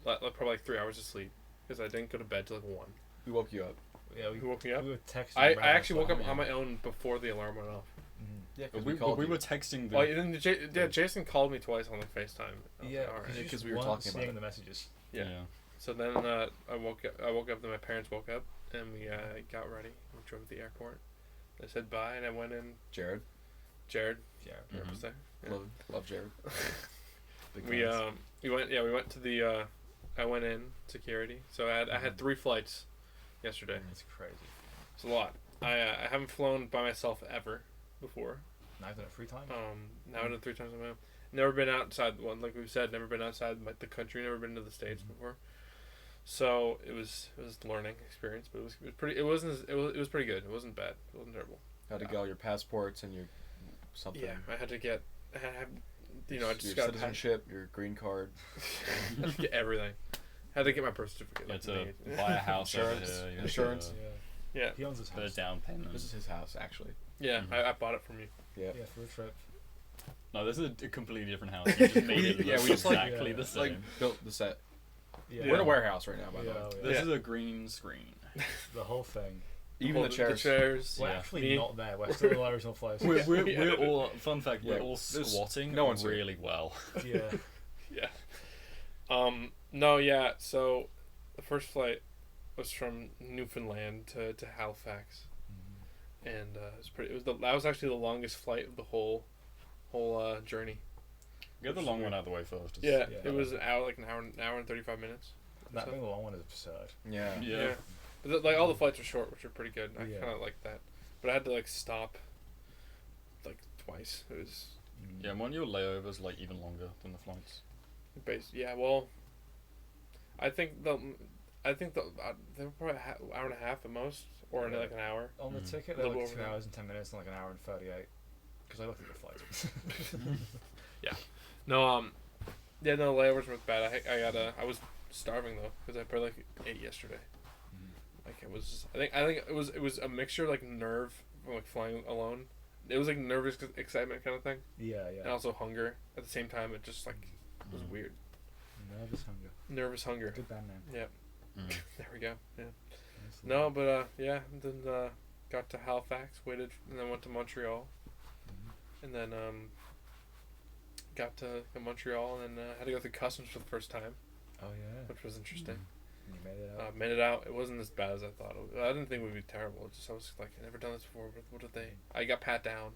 probably like 3 hours of sleep because I didn't go to bed till like 1. We woke you up. Yeah, Who woke me up? We were texting. I about actually this woke up stuff. on my own before the alarm went off. Yeah, But because we were texting the. Oh, and Jason called me twice on like FaceTime. I was Yeah, like, all right. because because we we were were talking about seeing it. the messages. Yeah. So then I woke up. Then my parents woke up, and we got ready. We drove to the airport. I said bye, and I went in. Jared. Jared Yeah. was there. Yeah. Love Jared. Big We fans. we went to the I went in security. So I had 3 flights yesterday. It's crazy. It's a lot. I haven't flown by myself ever before. Now I've done it 3 times. Now I've done it 3 times on my own. Never been outside like we've said. Never been outside the country. Never been to the States before. So it was a learning experience, but it was pretty. It was pretty good. It wasn't bad. It wasn't terrible. Had to get all your passports and your something. Yeah, I had to get. I had, I your just got citizenship, your green card, I had to get everything. Had to get my birth certificate. You had to made. buy a house over Insurance. here. You had Insurance. to Yeah. Yeah, He owns his put a house. down payment. This is his house, actually. yeah. Mhm. I bought it from you. Yeah. Yeah, for a trip. No, this is a completely different house. You just made it Yeah, look we just, like, exactly yeah, the It's like same. built the set. Yeah. We're in a warehouse right now, by the Yeah, way. oh, yeah. This Yeah. is a green screen. The whole thing. Even the chairs. The chairs. We're Yeah. actually Me- not there. We're still in the original place. We're all. Fun fact: Yeah, we're all there's squatting no one's here. really well. Yeah. Yeah. No, yeah. So, the first flight was from Newfoundland to Halifax, and it was pretty. That was actually the longest flight of the whole journey. Get the long one out of the way first. Yeah, Yeah. it was an hour and 35 minutes. That So- being the long one is absurd. Yeah. Yeah. But all the flights were short, which are pretty good. I Yeah. kind of like that. But I had to stop twice. It was Yeah, and one of your layovers like even longer than the flights. Yeah, well, I think they're probably hour and a half at most, or like an hour. On the ticket, they're like 2 hours and 10 minutes, and like an hour and 38. Because I looked at the flights. Yeah. No. Yeah. No, layovers were bad. I was starving though because I probably ate yesterday. Like it was. I think it was a mixture like nerve from like flying alone. It was like nervous excitement kind of thing. Yeah. And also hunger at the same time. It just like was weird. Nervous hunger. Good band name. Yep. There we go. Yeah. No, but then got to Halifax, waited, and then went to Montreal, and then got to Montreal, and then had to go through customs for the first time. Oh yeah. Which was interesting. You made it out. Made it out. It wasn't as bad as I thought. I didn't think it would be terrible. It's just I was like, I never done this before. What did they? I got pat down.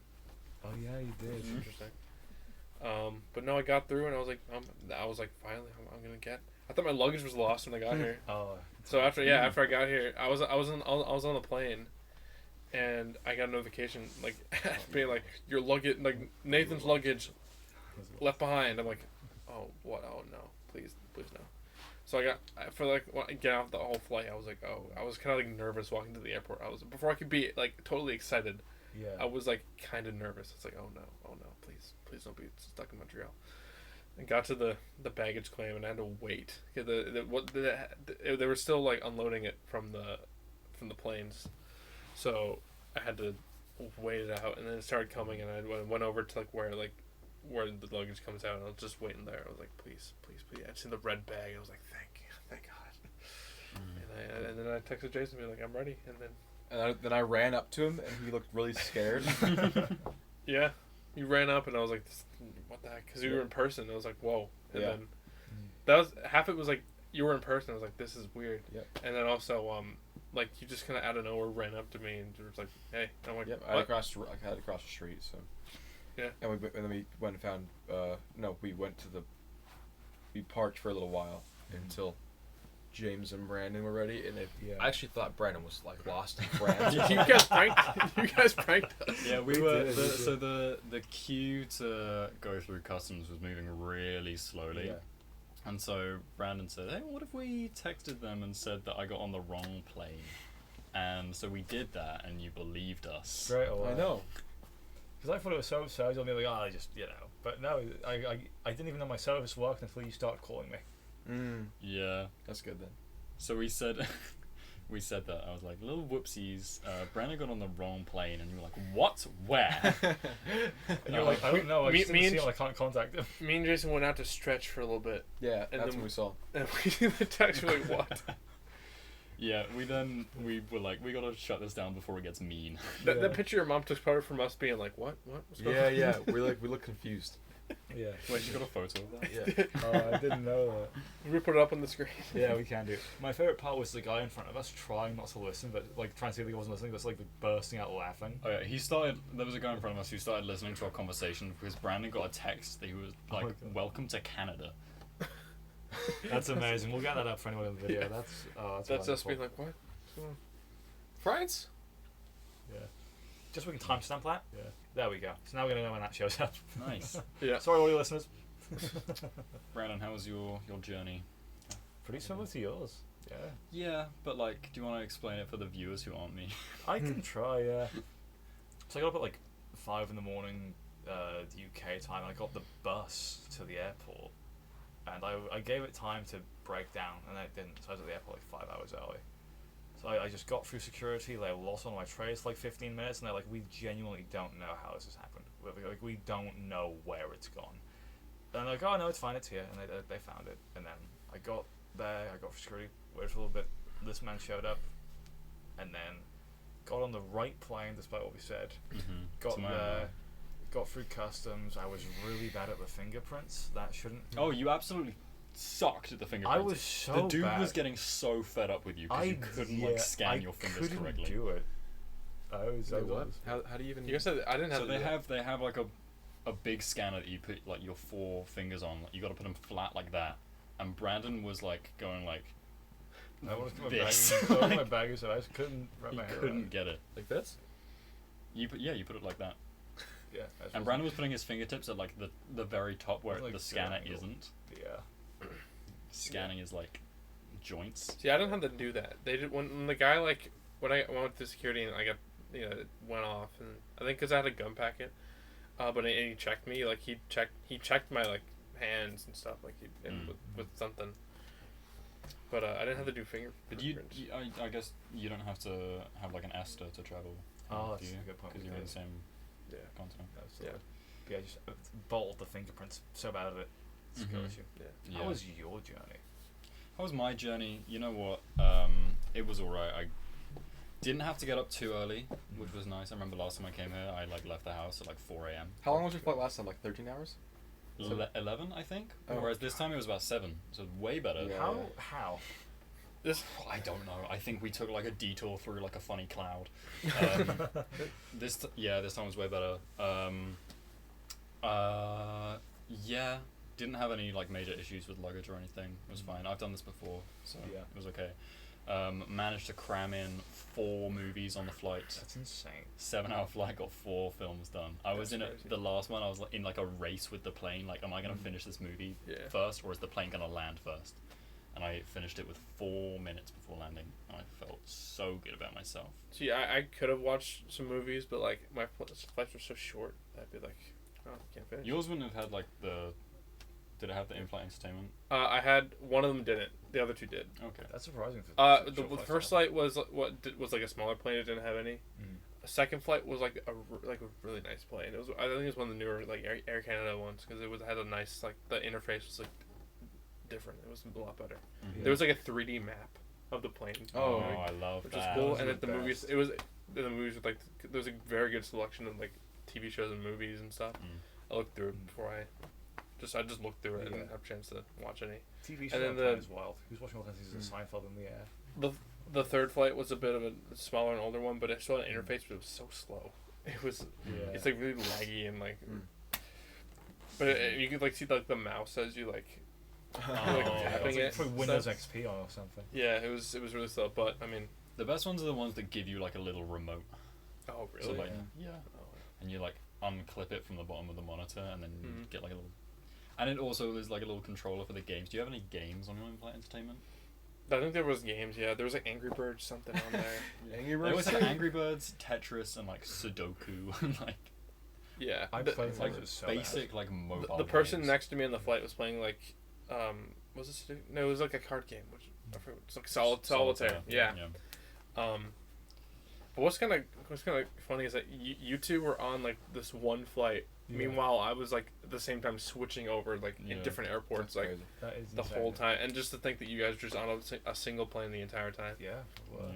Oh yeah, you did. It's interesting. But no, I got through, and I was like, finally, I'm gonna get. I thought my luggage was lost when I got here. Oh. So after I got here, I was on the plane, and I got a notification like being like your luggage, like Nathan's luggage, left behind. I'm like, oh what? Oh no, please no. So getting off the whole flight, I was like, oh, I was kind of like nervous walking to the airport. Before I could be like totally excited. Yeah. I was like kind of nervous. It's like, oh no, please don't be stuck in Montreal. And got to the baggage claim, and I had to wait. They were still like unloading it from the planes, so I had to wait it out, and then it started coming, and I went over to like where the luggage comes out, and I was just waiting there. I was like, please. I'd seen the red bag, and I was like, thank God. And then I texted Jason, and be like, I'm ready, and then I ran up to him, and he looked really scared. Yeah. You ran up, and I was like, what the heck? Because you were in person. I was like, whoa. And then that was half it was like you were in person. I was like, this is weird. Yep. And then also, like you just kind of out of nowhere ran up to me and was like, hey. And I'm like, yep. what? I had to cross the street, so. Yeah. And then we went and found. We parked for a little while until James and Brandon were ready, and I actually thought Brandon was like lost in France. You guys pranked us. Yeah, we were. So the queue to go through customs was moving really slowly. Yeah. And so Brandon said, hey, what if we texted them and said that I got on the wrong plane? And so we did that, and you believed us. Straight away. I know. Because I thought it was so absurd. I'll be like, I just, But no, I didn't even know my service worked until you started calling me. Yeah. That's good then. So we said that. I was like, little whoopsies. Brandon got on the wrong plane, and you were like, what? Where? And you're like, I don't know. I just didn't see him. I can't contact him. Me and Jason went out to stretch for a little bit. Yeah, and that's then what we saw. And we see the text. We're like, what? Yeah, we were like, we gotta shut this down before it gets mean. That picture your mom took probably from us being like, what? What's going on? Yeah. We look confused. Yeah. Wait, you got a photo of that? Yeah. Oh, I didn't know that. We put it up on the screen. Yeah, we can do. My favorite part was the guy in front of us trying not to listen, but like trying to see if he wasn't listening, but like bursting out laughing. Oh yeah, there was a guy in front of us who started listening to our conversation because Brandon got a text that he was like, welcome to Canada. That's amazing. We'll get that up for anyone in the video. Yeah. That's us being like, what? What's going on? France? Yeah. Just so we can timestamp that? Yeah. There we go. So now we're going to know when that shows up. Nice. Yeah. Sorry, all your listeners. Brandon, how was your journey? Pretty similar to yours. Yeah. Yeah, but like, do you want to explain it for the viewers who aren't me? I can try, yeah. So I got up at like 5 in the morning, UK time, and I got the bus to the airport. And I gave it time to break down, and it didn't. So I was at the airport like 5 hours early. So I just got through security. They lost on my trays for like 15 minutes, and they're like, we genuinely don't know how this has happened. Like, we don't know where it's gone. And I'm like, oh no, it's fine, it's here. And they found it. And then I got there, I got through security, waited for a little bit. This man showed up, and then got on the right plane, despite what we said. Got there. Got through customs. I was really bad at the fingerprints. That shouldn't. Oh, you absolutely sucked at the fingerprints. I was so The dude bad. was getting so fed up with you because you couldn't scan your fingers correctly. I couldn't do it. How do you even? You guys said I didn't have. So they have like a big scanner that you put like your 4 fingers on. You got to put them flat like that. And Brandon was like going like. I wanted to put this. my bag, so I just couldn't wrap my head around couldn't get it. Like this? You put it like that. Yeah. And Brandon was putting his fingertips at like the very top where like the scanner angle. isn't. Yeah. Scanning his like joints. See, I didn't have to do that. They did when the guy when I went to security and I got it went off, and I think because I had a gun packet, but he checked me he checked my hands and stuff with something. But I didn't have to do fingerprints. But I guess you don't have to have like an ESTA to travel. Oh, that's a good point. Because you're in the same continent. Yeah, just bolt the fingerprints so bad of it. It's a good issue. Yeah. How was your journey? How was my journey? You know what? It was alright. I didn't have to get up too early, which was nice. I remember last time I came here, I left the house at 4 a.m. How long was your flight last time? 13 hours? 11, I think. Oh. Whereas this time it was about 7, so way better. Yeah. How? I don't know. I think we took a detour through a funny cloud. This time was way better. Yeah, didn't have any major issues with luggage or anything. It was fine. I've done this before, so it was okay. Managed to cram in 4 movies on the flight. That's insane. 7-hour flight, got 4 films done. I was in the last one. I was in a race with the plane. Am I gonna finish this movie first, or is the plane gonna land first? And I finished it with 4 minutes before landing. And I felt so good about myself. See, I could have watched some movies, but my flights were so short. I'd be oh, I can't finish. Yours wouldn't have had did it have the in-flight entertainment? I had one of them didn't. The other 2 did. Okay. That's surprising. The first flight was a smaller plane. It didn't have any. The second flight was a really nice plane. It was I think it was one of the newer Air Canada ones because it had a nice the interface was different. It was a lot better. Mm-hmm. There was a 3D map of the plane. Oh, I love which that. Which is cool. And the movies, there was a very good selection of TV shows and movies and stuff. I looked through it before I just looked through it and didn't have a chance to watch any. TV shows and then is wild. Who's watching all the seasons of Seinfeld in the air? The third flight was a bit of a smaller and older one, but it still had an interface, but it was so slow. It was it's really laggy and but you could see the mouse as you tapping it. Put Windows XP on or something. Yeah, it was really slow, but I mean the best ones are the ones that give you a little remote. Oh really? So and you unclip it from the bottom of the monitor and then you get a little. And it also is a little controller for the games. Do you have any games on your in-flight entertainment? I think there was games. Yeah, there was Angry Birds something on there. Angry Birds. They always had Angry Birds, Tetris, and Sudoku and Yeah, I played so basic mobile. The person games. next to me on the flight was playing was it Sudoku? No, it was a card game. Which I forget. It's solitaire. Yeah. But what's kind of funny is that you two were on this one flight. Yeah. Meanwhile, I was at the same time switching over in different airports that is the whole time, and just to think that you guys were just on a single plane the entire time. Yeah. Well,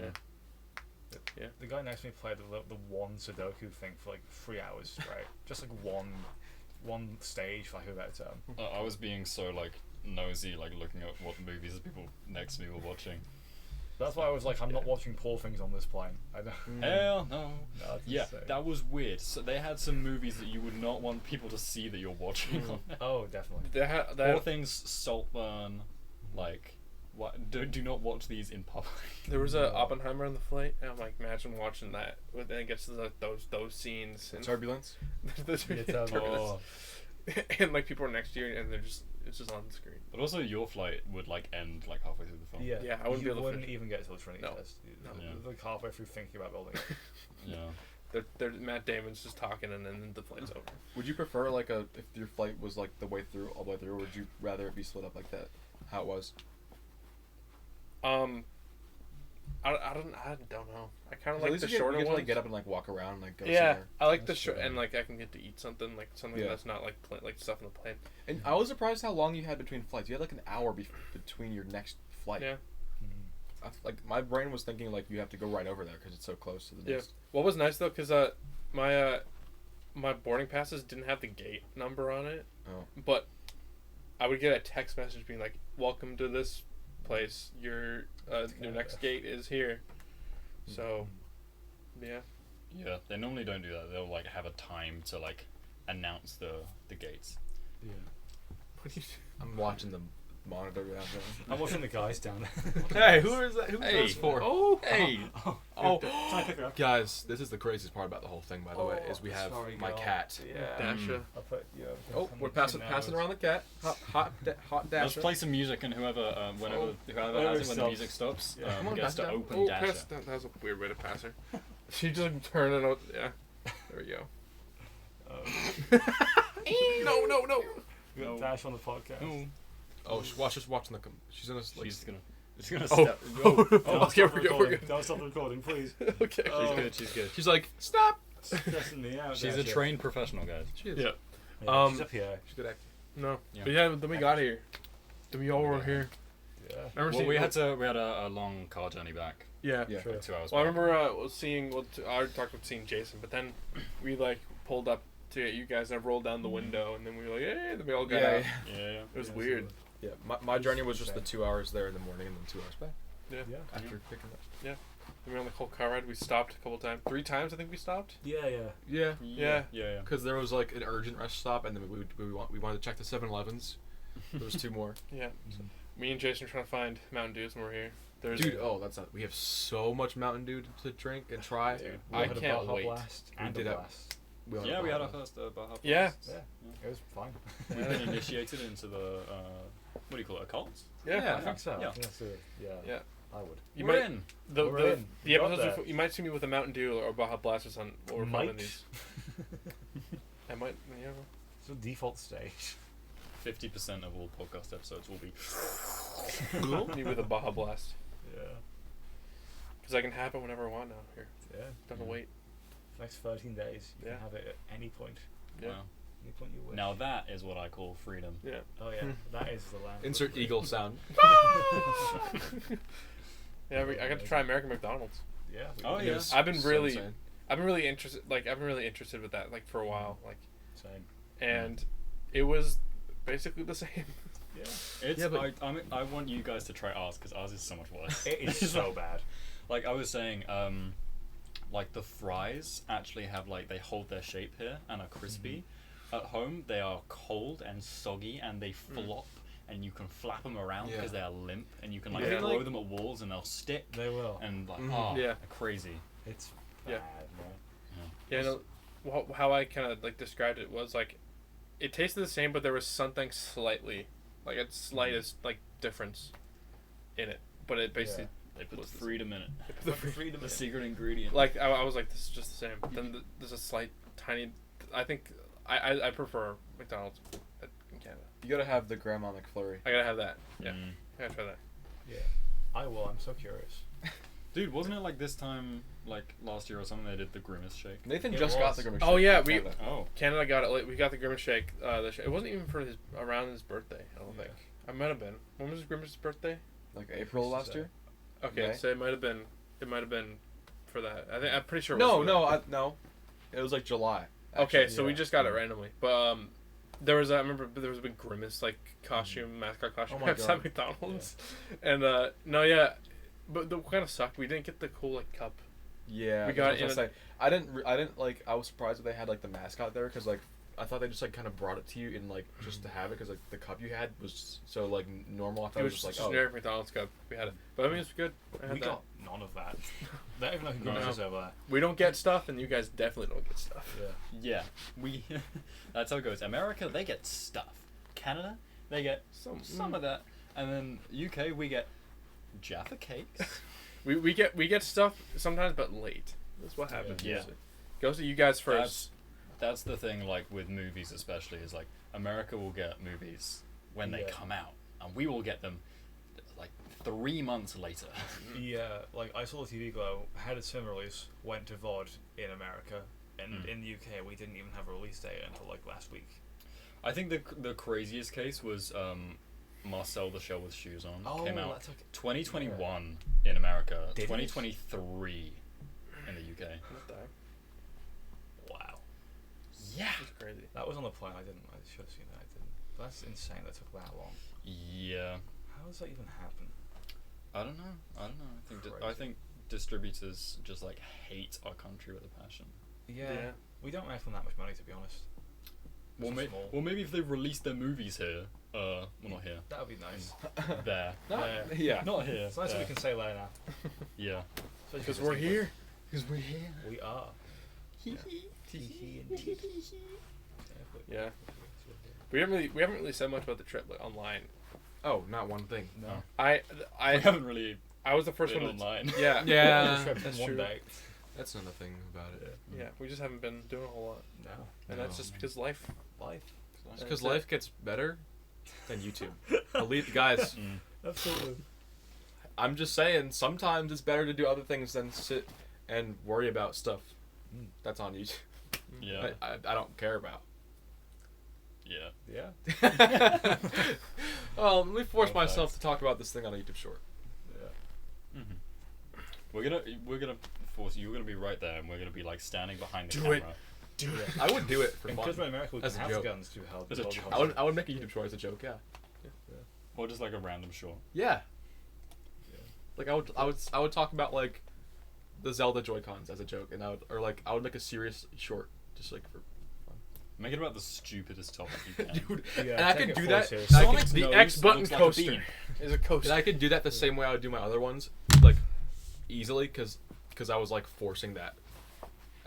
yeah. The guy next to me played the one Sudoku thing for 3 hours straight. Just one stage for about a term. I was being so nosy, looking at what movies the people next to me were watching. That's why I was I'm not watching Poor Things on this plane. I don't. Hell no. Yeah, insane. That was weird. So they had some movies that you would not want people to see that you're watching. Oh, definitely. Poor Things, Saltburn, what? Do not watch these in public. There was a Oppenheimer on the flight, and I'm imagine watching that. Then it gets to those scenes. And Turbulence. Turbulence. Oh. And people are next to you, and it's just on the screen. But also, your flight would end halfway through the film. Yeah, I wouldn't be able to. Wouldn't even get to the Trinity test. No. Halfway through thinking about building it. Yeah. They're Matt Damon's just talking, and then the flight's over. Would you prefer if your flight was all the way through, or would you rather it be split up like that? How it was? I don't know. I kind of like the shorter ones. You ones. get up and walk around, go yeah, somewhere. I like the short, and I can get to eat something that's not stuff in the plane. And I was surprised how long you had between flights. You had an hour between your next flight. Yeah. My brain was thinking you have to go right over there because it's so close to the next. What was nice though, because my boarding passes didn't have the gate number on it. Oh. But I would get a text message being "Welcome to this place. Your next gate is here." So, yeah. Yeah, they normally don't do that. They'll have a time to announce the gates. Yeah. I'm watching monitor down there. I'm watching the guys down there. Hey, who is that? Who's Hey. this for? Oh, Hey, Oh, Try to pick her up. guys, this is the craziest part about the whole thing, by the way, is we have Sorry, my girl. cat. Yeah. Dasha. I'll put you. Oh, we're passing around the cat. Hot let's Dasher. play some music, and whoever Oh. whoever Whenever has it it when the stops. music stops Yeah. Come on, gets pass to it down. open Oh, Dasher. that was a weird way to pass her. She just turned it out. Yeah. There we go. No. We got No. Dash on the podcast. Oh, Oh, watch us watching the. She's gonna. Like, she's gonna Oh. step. Oh, Don't okay, stop we're good. recording. Don't stop recording, please. Okay. She's good. She's good. she's like, stop. Stressing me out. She's a Dasha. trained professional, guys. She is. Yeah. Yeah, she's up here. She's good actor. No. Yeah. But yeah, then we got here. Then we all were here. Yeah. Remember Well, seeing, we had a long car journey back, Yeah. Yeah. True. like 2 hours. Well, I back. remember seeing. Well, I already talked about seeing Jason, but then we like pulled up to you guys and I rolled down the window, and then we were like, hey, then we all got out. Yeah. It was Yeah, weird. Yeah, my journey was just the 2 hours there in the morning and then 2 hours back Yeah. Yeah. after picking up. Then we were on the whole car ride. We stopped a couple times. 3 times, I think we stopped. Yeah. Yeah. Yeah. Because there was like an urgent rest stop, and then we wanted to check the 7-Elevens. There was 2 more. Yeah. So me and Jason were trying to find Mountain Dews when we were here. There's Dude, oh, that's not. We have so much Mountain Dew to drink and try. Dude, We I had a can't Baja wait. Blast and did a have- blast. We Yeah, we had our Baja. first Baja. Yeah. Blast. Yeah. It was fine. We've been initiated into the what do you call it? A cult? Yeah. I think so. Yeah. I think that's it. Yeah. Yeah. I would. You We're might in. We're in. the We got episodes that. before, you might see me with a Mountain Dew or Baja Blast or something. Or Might. these. I might. Yeah. It's the default stage. 50% of all podcast episodes will be. Me with a Baja Blast. Yeah. Because I can have it whenever I want now. Here. Yeah. Don't have to wait. For the next 13 days, you Yeah. can have it at any point. Yeah. Wow. Any point you wish. Now that is what I call freedom. Yeah. Oh yeah, that is the land. Insert eagle sound. Yeah. I got to try American McDonald's. Yeah. we Oh, can. yeah. It was I've been so really- insane. I've been really interested. Like I've been really interested with that. Like for a while. Like Same. and it was basically the same. Yeah. It's. Yeah, but- I want you guys to try ours because ours is so much worse. It is so bad. Like I was saying, like the fries actually have like they hold their shape here and are crispy. At home, they are cold and soggy and they flop, and you can flap them around Yeah. because they are limp, and you can like Yeah. throw Like- them at walls and they'll stick. They will. And like, Mhm. oh, Yeah. they're crazy. It's Yeah. bad, man. Yeah. No, how I kind of like described it was like, it tasted the same, but there was something slightly, like a slightest like difference, in it. But it basically They put What's this? freedom in it. the freedom. The secret ingredient. like I was like, this is just the same. Then there's a slight tiny. I think I prefer McDonald's in Canada. You gotta have the Grandma McFlurry. I gotta have that. Yeah. Mm. I gotta try that. Yeah. I will. I'm so curious. Dude, wasn't it like this time, like last year or something, they did the Grimace shake? Nathan It just got was. the Grimace Oh, shake yeah, in we- Canada. Oh. Canada got it late. We got the Grimace shake. It wasn't even for around his birthday. I don't Yeah. think. I might have been. When was Grimace's birthday? Like April last year. Okay, May? so it might have been. It might have been for that. I'm pretty sure. It No, was for no. It was like July. that. Okay, actually. so we yeah. just got it randomly, but there was I remember there was a big Grimace like costume, mascot costume Oh my outside God. McDonald's, and no, yeah, but the kind of sucked. We didn't get the cool like cup. Yeah, We that's got what I in was gonna say. I didn't like. I was surprised that they had like the mascot there because like I thought they just like kind of brought it to you in like just to have it because like the cup you had was so like normal. I thought It it was was just just like generic McDonald's cup. We had it, but I mean it's good. I had We that. got none of that. They don't even know who Grimace No. is over there. We don't get stuff, and you guys definitely don't get stuff. Yeah. Yeah, we. That's how it goes. America, they get stuff. Canada, they get some of that, and then UK, we get Jaffa cakes. We get stuff sometimes, but late. That's what happens. Yeah. usually. Goes to you guys first. That's the thing. Like with movies, especially, is like America will get movies when they Yeah. come out, and we will get them like 3 months later. Yeah, like I saw the TV Glow had its film release, went to VOD in America, and in the UK we didn't even have a release date until like last week. I think the craziest case was Marcel the Shell with Shoes On came out that's like 2021 in America, Did it? 2023 in the UK. What the heck? wow. Yeah. That's crazy. That was on the plane. I should have seen that. I didn't. That's insane. That took that long. Yeah. How does that even happen? I don't know. I think I Crazy. think distributors just like hate our country with a passion. We don't make them that much money, to be honest. Well, So small. maybe if they released their movies here, Well, not here. That would be nice. There. Yeah. Not here. It's nice that we can say that now. Yeah. Because we're here. Because we're here. We are. Yeah. We haven't really said much about the trip like, online. Oh, not one thing. No. I We haven't really I was the first been one to online. Yeah. Yeah. That's true. one day. That's another thing about it. Yeah, we just haven't been doing a whole lot. No. And that's just because life. It's because life gets better than YouTube. Believe, guys. Absolutely. I'm just saying, sometimes it's better to do other things than sit and worry about stuff that's on YouTube. Yeah. I don't care about. Yeah. Yeah. Well, let me force No myself facts. to talk about this thing on a YouTube short. We're gonna force you. You're gonna be right there, and we're gonna be like standing behind the Do camera. it. Do it. I would do it for And fun. because we're in America, we As can a have joke. guns to help. As a joke. I would make a YouTube short as a joke. Yeah. Or just like a random short. Yeah. Like I would talk about like the Zelda Joy-Cons as a joke, and I would make a serious short just like for Make it about the stupidest topic you can. dude. Yeah, and I take could it do fully that. seriously. I Sonic's could, nose The X button looks like a coaster bean. is a coaster. and I could do that the same way I would do my other ones, like easily, because I was like forcing that.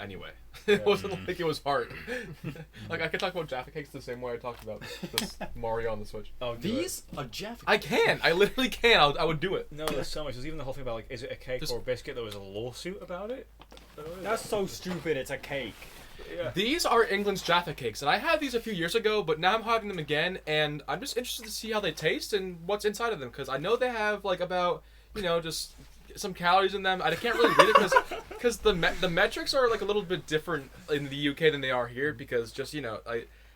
Anyway, it wasn't like it was hard. Like I could talk about Jaffa Cakes the same way I talked about this Mario on the Switch. Oh, These are Jaffa. I can. I literally can. I would do it. No, there's so much. There's even the whole thing about like, is it a cake Just- or a biscuit? There was a lawsuit about it. That's so stupid. It's a cake. Yeah. These are England's Jaffa Cakes, and I had these a few years ago, but now I'm having them again, and I'm just interested to see how they taste and what's inside of them, because I know they have like about just some calories in them. I can't really read it because the metrics are like a little bit different in the UK than they are here, because just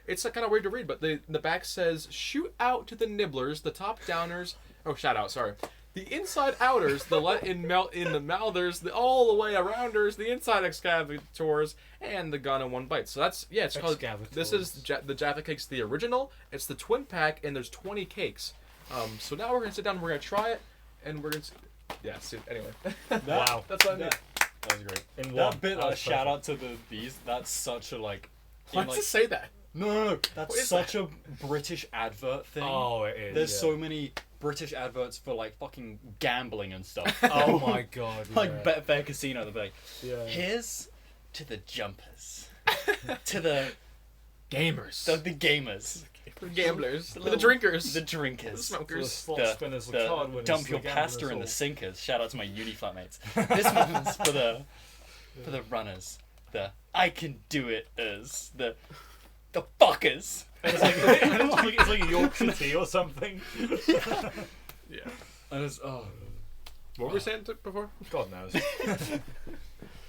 it's kind of weird to read, but the back says shoot out to the nibblers, the top downers. Oh, shout out, sorry. The inside outers, the let in melt in the mouthers, the all the way arounders, the inside excavators, and the gun in one bite. So that's it's called. This is the Jaffa Cakes, the original. It's the twin pack, and there's 20 cakes. So now we're gonna sit down, and we're gonna try it, and we're gonna. Anyway. Wow. That's what I mean. That was great. In That one. bit, That was shout out to these. That's such a like. Why does it say that? No. What That's is such a British advert thing. Oh, it is. There's yeah. so many British adverts for like fucking gambling and stuff. Oh my god. Like yeah. Betfair Casino, they'll be like, Yeah. here's to the jumpers, to the Gamers. the gamers, The gamblers. The The, little- drinkers. the drinkers, The smokers. slot spinners, the card winners, dump the your gamblers, pasta in the all. sinkers. Shout out to my uni flatmates. This one's for the runners. The I can do it as the fuckers. And it's like, it's like a Yorkshire tea or something. Yeah. And it's What were we saying before? God knows.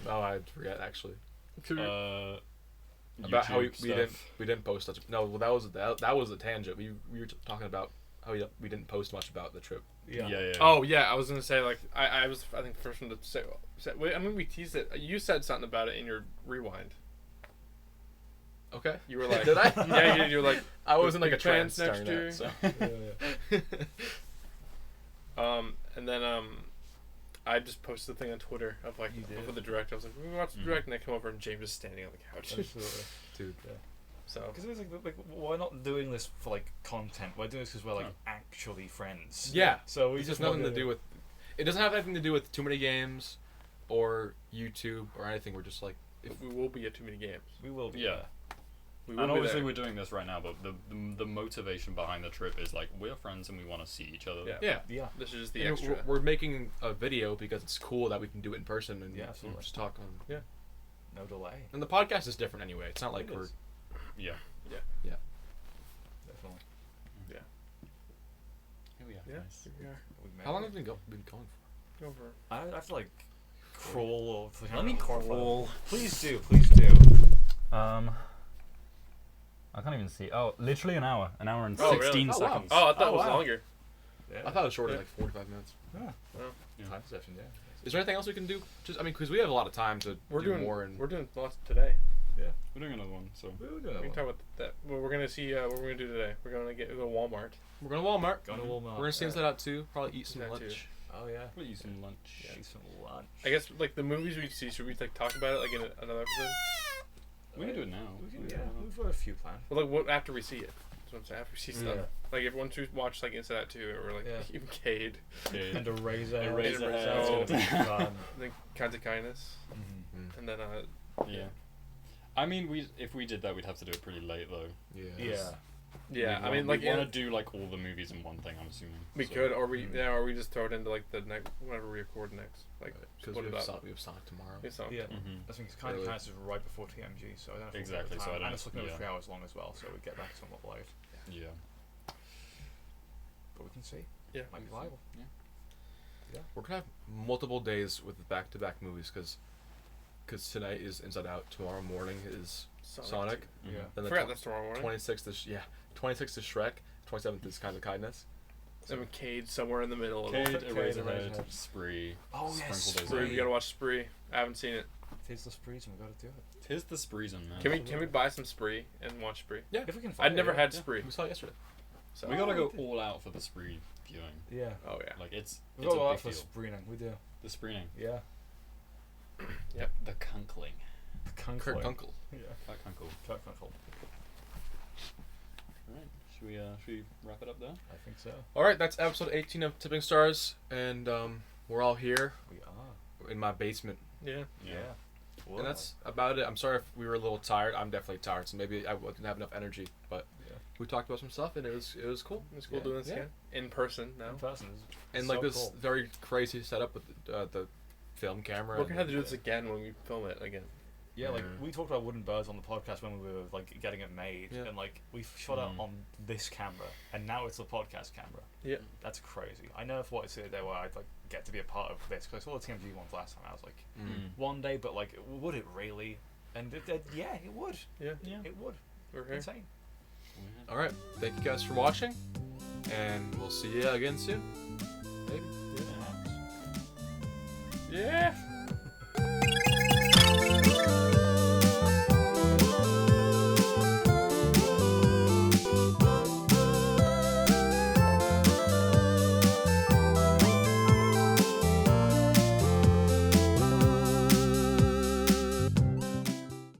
Oh, I forget actually. About YouTube how we stuff. didn't post such. No, well that was a tangent. We were talking about how we didn't post much about the trip. Yeah. Oh yeah, I was gonna say like I was I think the first one to say. Wait, I mean we teased it. You said something about it in your rewind. Okay. You were like, Did I? Yeah, you were like, I was in like a big trance plans during next that. So. and then I just posted the thing on Twitter of like You did? before the direct. I was like, we watched the direct, and I come over and James is standing on the couch. Absolutely. Dude. So Because it was like, we're not doing this for like content. We're doing this because we're like actually friends. Yeah. So we It's just just nothing to wanted do with. It doesn't have anything to do with too many games, or YouTube or anything. We're just like. we will be at too many games. We will be. Yeah. We will And be obviously there. we're doing this right now, but the motivation behind the trip is like we're friends and we want to see each other. Yeah. Yeah. Yeah. This is just the And extra. we're making a video because it's cool that we can do it in person and Yeah, absolutely. just talk on. Yeah. No delay. And the podcast is different anyway. It's not like It we're. is. Yeah. Definitely. Here we are. Yeah. Guys. Here we are. We made How long it. have we been going for? Go for it. I have to like crawl or. Let me crawl. Please do. Please do. I can't even see. Oh, literally an hour. An hour and Oh, really? 16 Oh, wow. seconds. Oh, I thought Oh, it was wow. longer. Yeah. I thought it was shorter, Yeah. like 45 minutes. Yeah. Time session. Yeah. Is there anything else we can do? Just, I mean, because we have a lot of time to We're do doing more. And we're doing lots today. We're doing another one, so. We were doing We that can one. talk about that. Well, we're gonna see what we're gonna do today. We're gonna go to Walmart. we're going to Walmart. Going to Walmart. We're going to see that out too. Probably eat some That lunch. too. Oh yeah. We'll eat some lunch. Eat some lunch. I guess like the movies we see. Should we like talk about it like in another episode? We can do it now. We can, yeah. We've got a few planned. Well, like what after we see it? That's what I'm saying. After we see stuff. Like if once we watch like Inside Out 2, or like even Cade. And Eraserhead. Eraserhead. And then Kinds of Kindness. Mm-hmm. And then Yeah. I mean, if we did that, we'd have to do it pretty late though. Yeah. I mean, like we want to do like all the movies in one thing. I'm assuming we could, or we just throw it into like the next whenever we record next. Like because we have Sonic tomorrow. Yeah. I think it's kind of is right before TMG, so I don't know. Exactly. So I don't. And it's looking over 3 hours long as well, so we get back somewhat late. Yeah. But we can see. Yeah. Might be viable. Yeah. We're gonna have multiple days with back-to-back movies because tonight is Inside Out. Tomorrow morning is Sonic. Yeah. Then I forgot that's tomorrow morning. 26th is 26th is Shrek. 27th is Kind of Kindness. And Cade somewhere in the middle. Cade, of Eraserhead, Spree. Oh yes, Spree. We gotta watch Spree. I haven't seen it. Tis the Sprees, and we gotta do it. Tis the Spreesin', man. Can we buy some Spree and watch Spree? Yeah, if we can find I'd never had Spree. We saw it yesterday. So we gotta go all out for the Spree viewing. Yeah. Oh yeah. Like it's We a go out big for deal. Spreening. We do. The Spreening. Yeah. Yep. The Kunkling. Kurt Kunkel. Yeah. That Kunkel. Kurt Kunkel. Alright. Should we wrap it up there? I think so. All right, that's episode 18 of Tipping Stars, and we're all here We are. in my basement, Yeah. Whoa. and that's about it. I'm sorry if we were a little tired. I'm definitely tired, so maybe I didn't have enough energy, but we talked about some stuff, and it was cool. It's cool doing this again in person now. In person. And So like this cool. very crazy setup with the film camera. We're gonna have to do this again when we film it again. Yeah, like we talked about Wooden Birds on the podcast when we were like getting it made, and like we shot it on this camera, and now it's the podcast camera. Yeah, that's crazy. I never thought I'd see a day where I'd like get to be a part of this because I saw the TMG ones last time. I was like, one day, but like, would it really? And yeah, it would. Yeah, it would. We're here. Insane. All right, thank you guys for watching, and we'll see you again soon.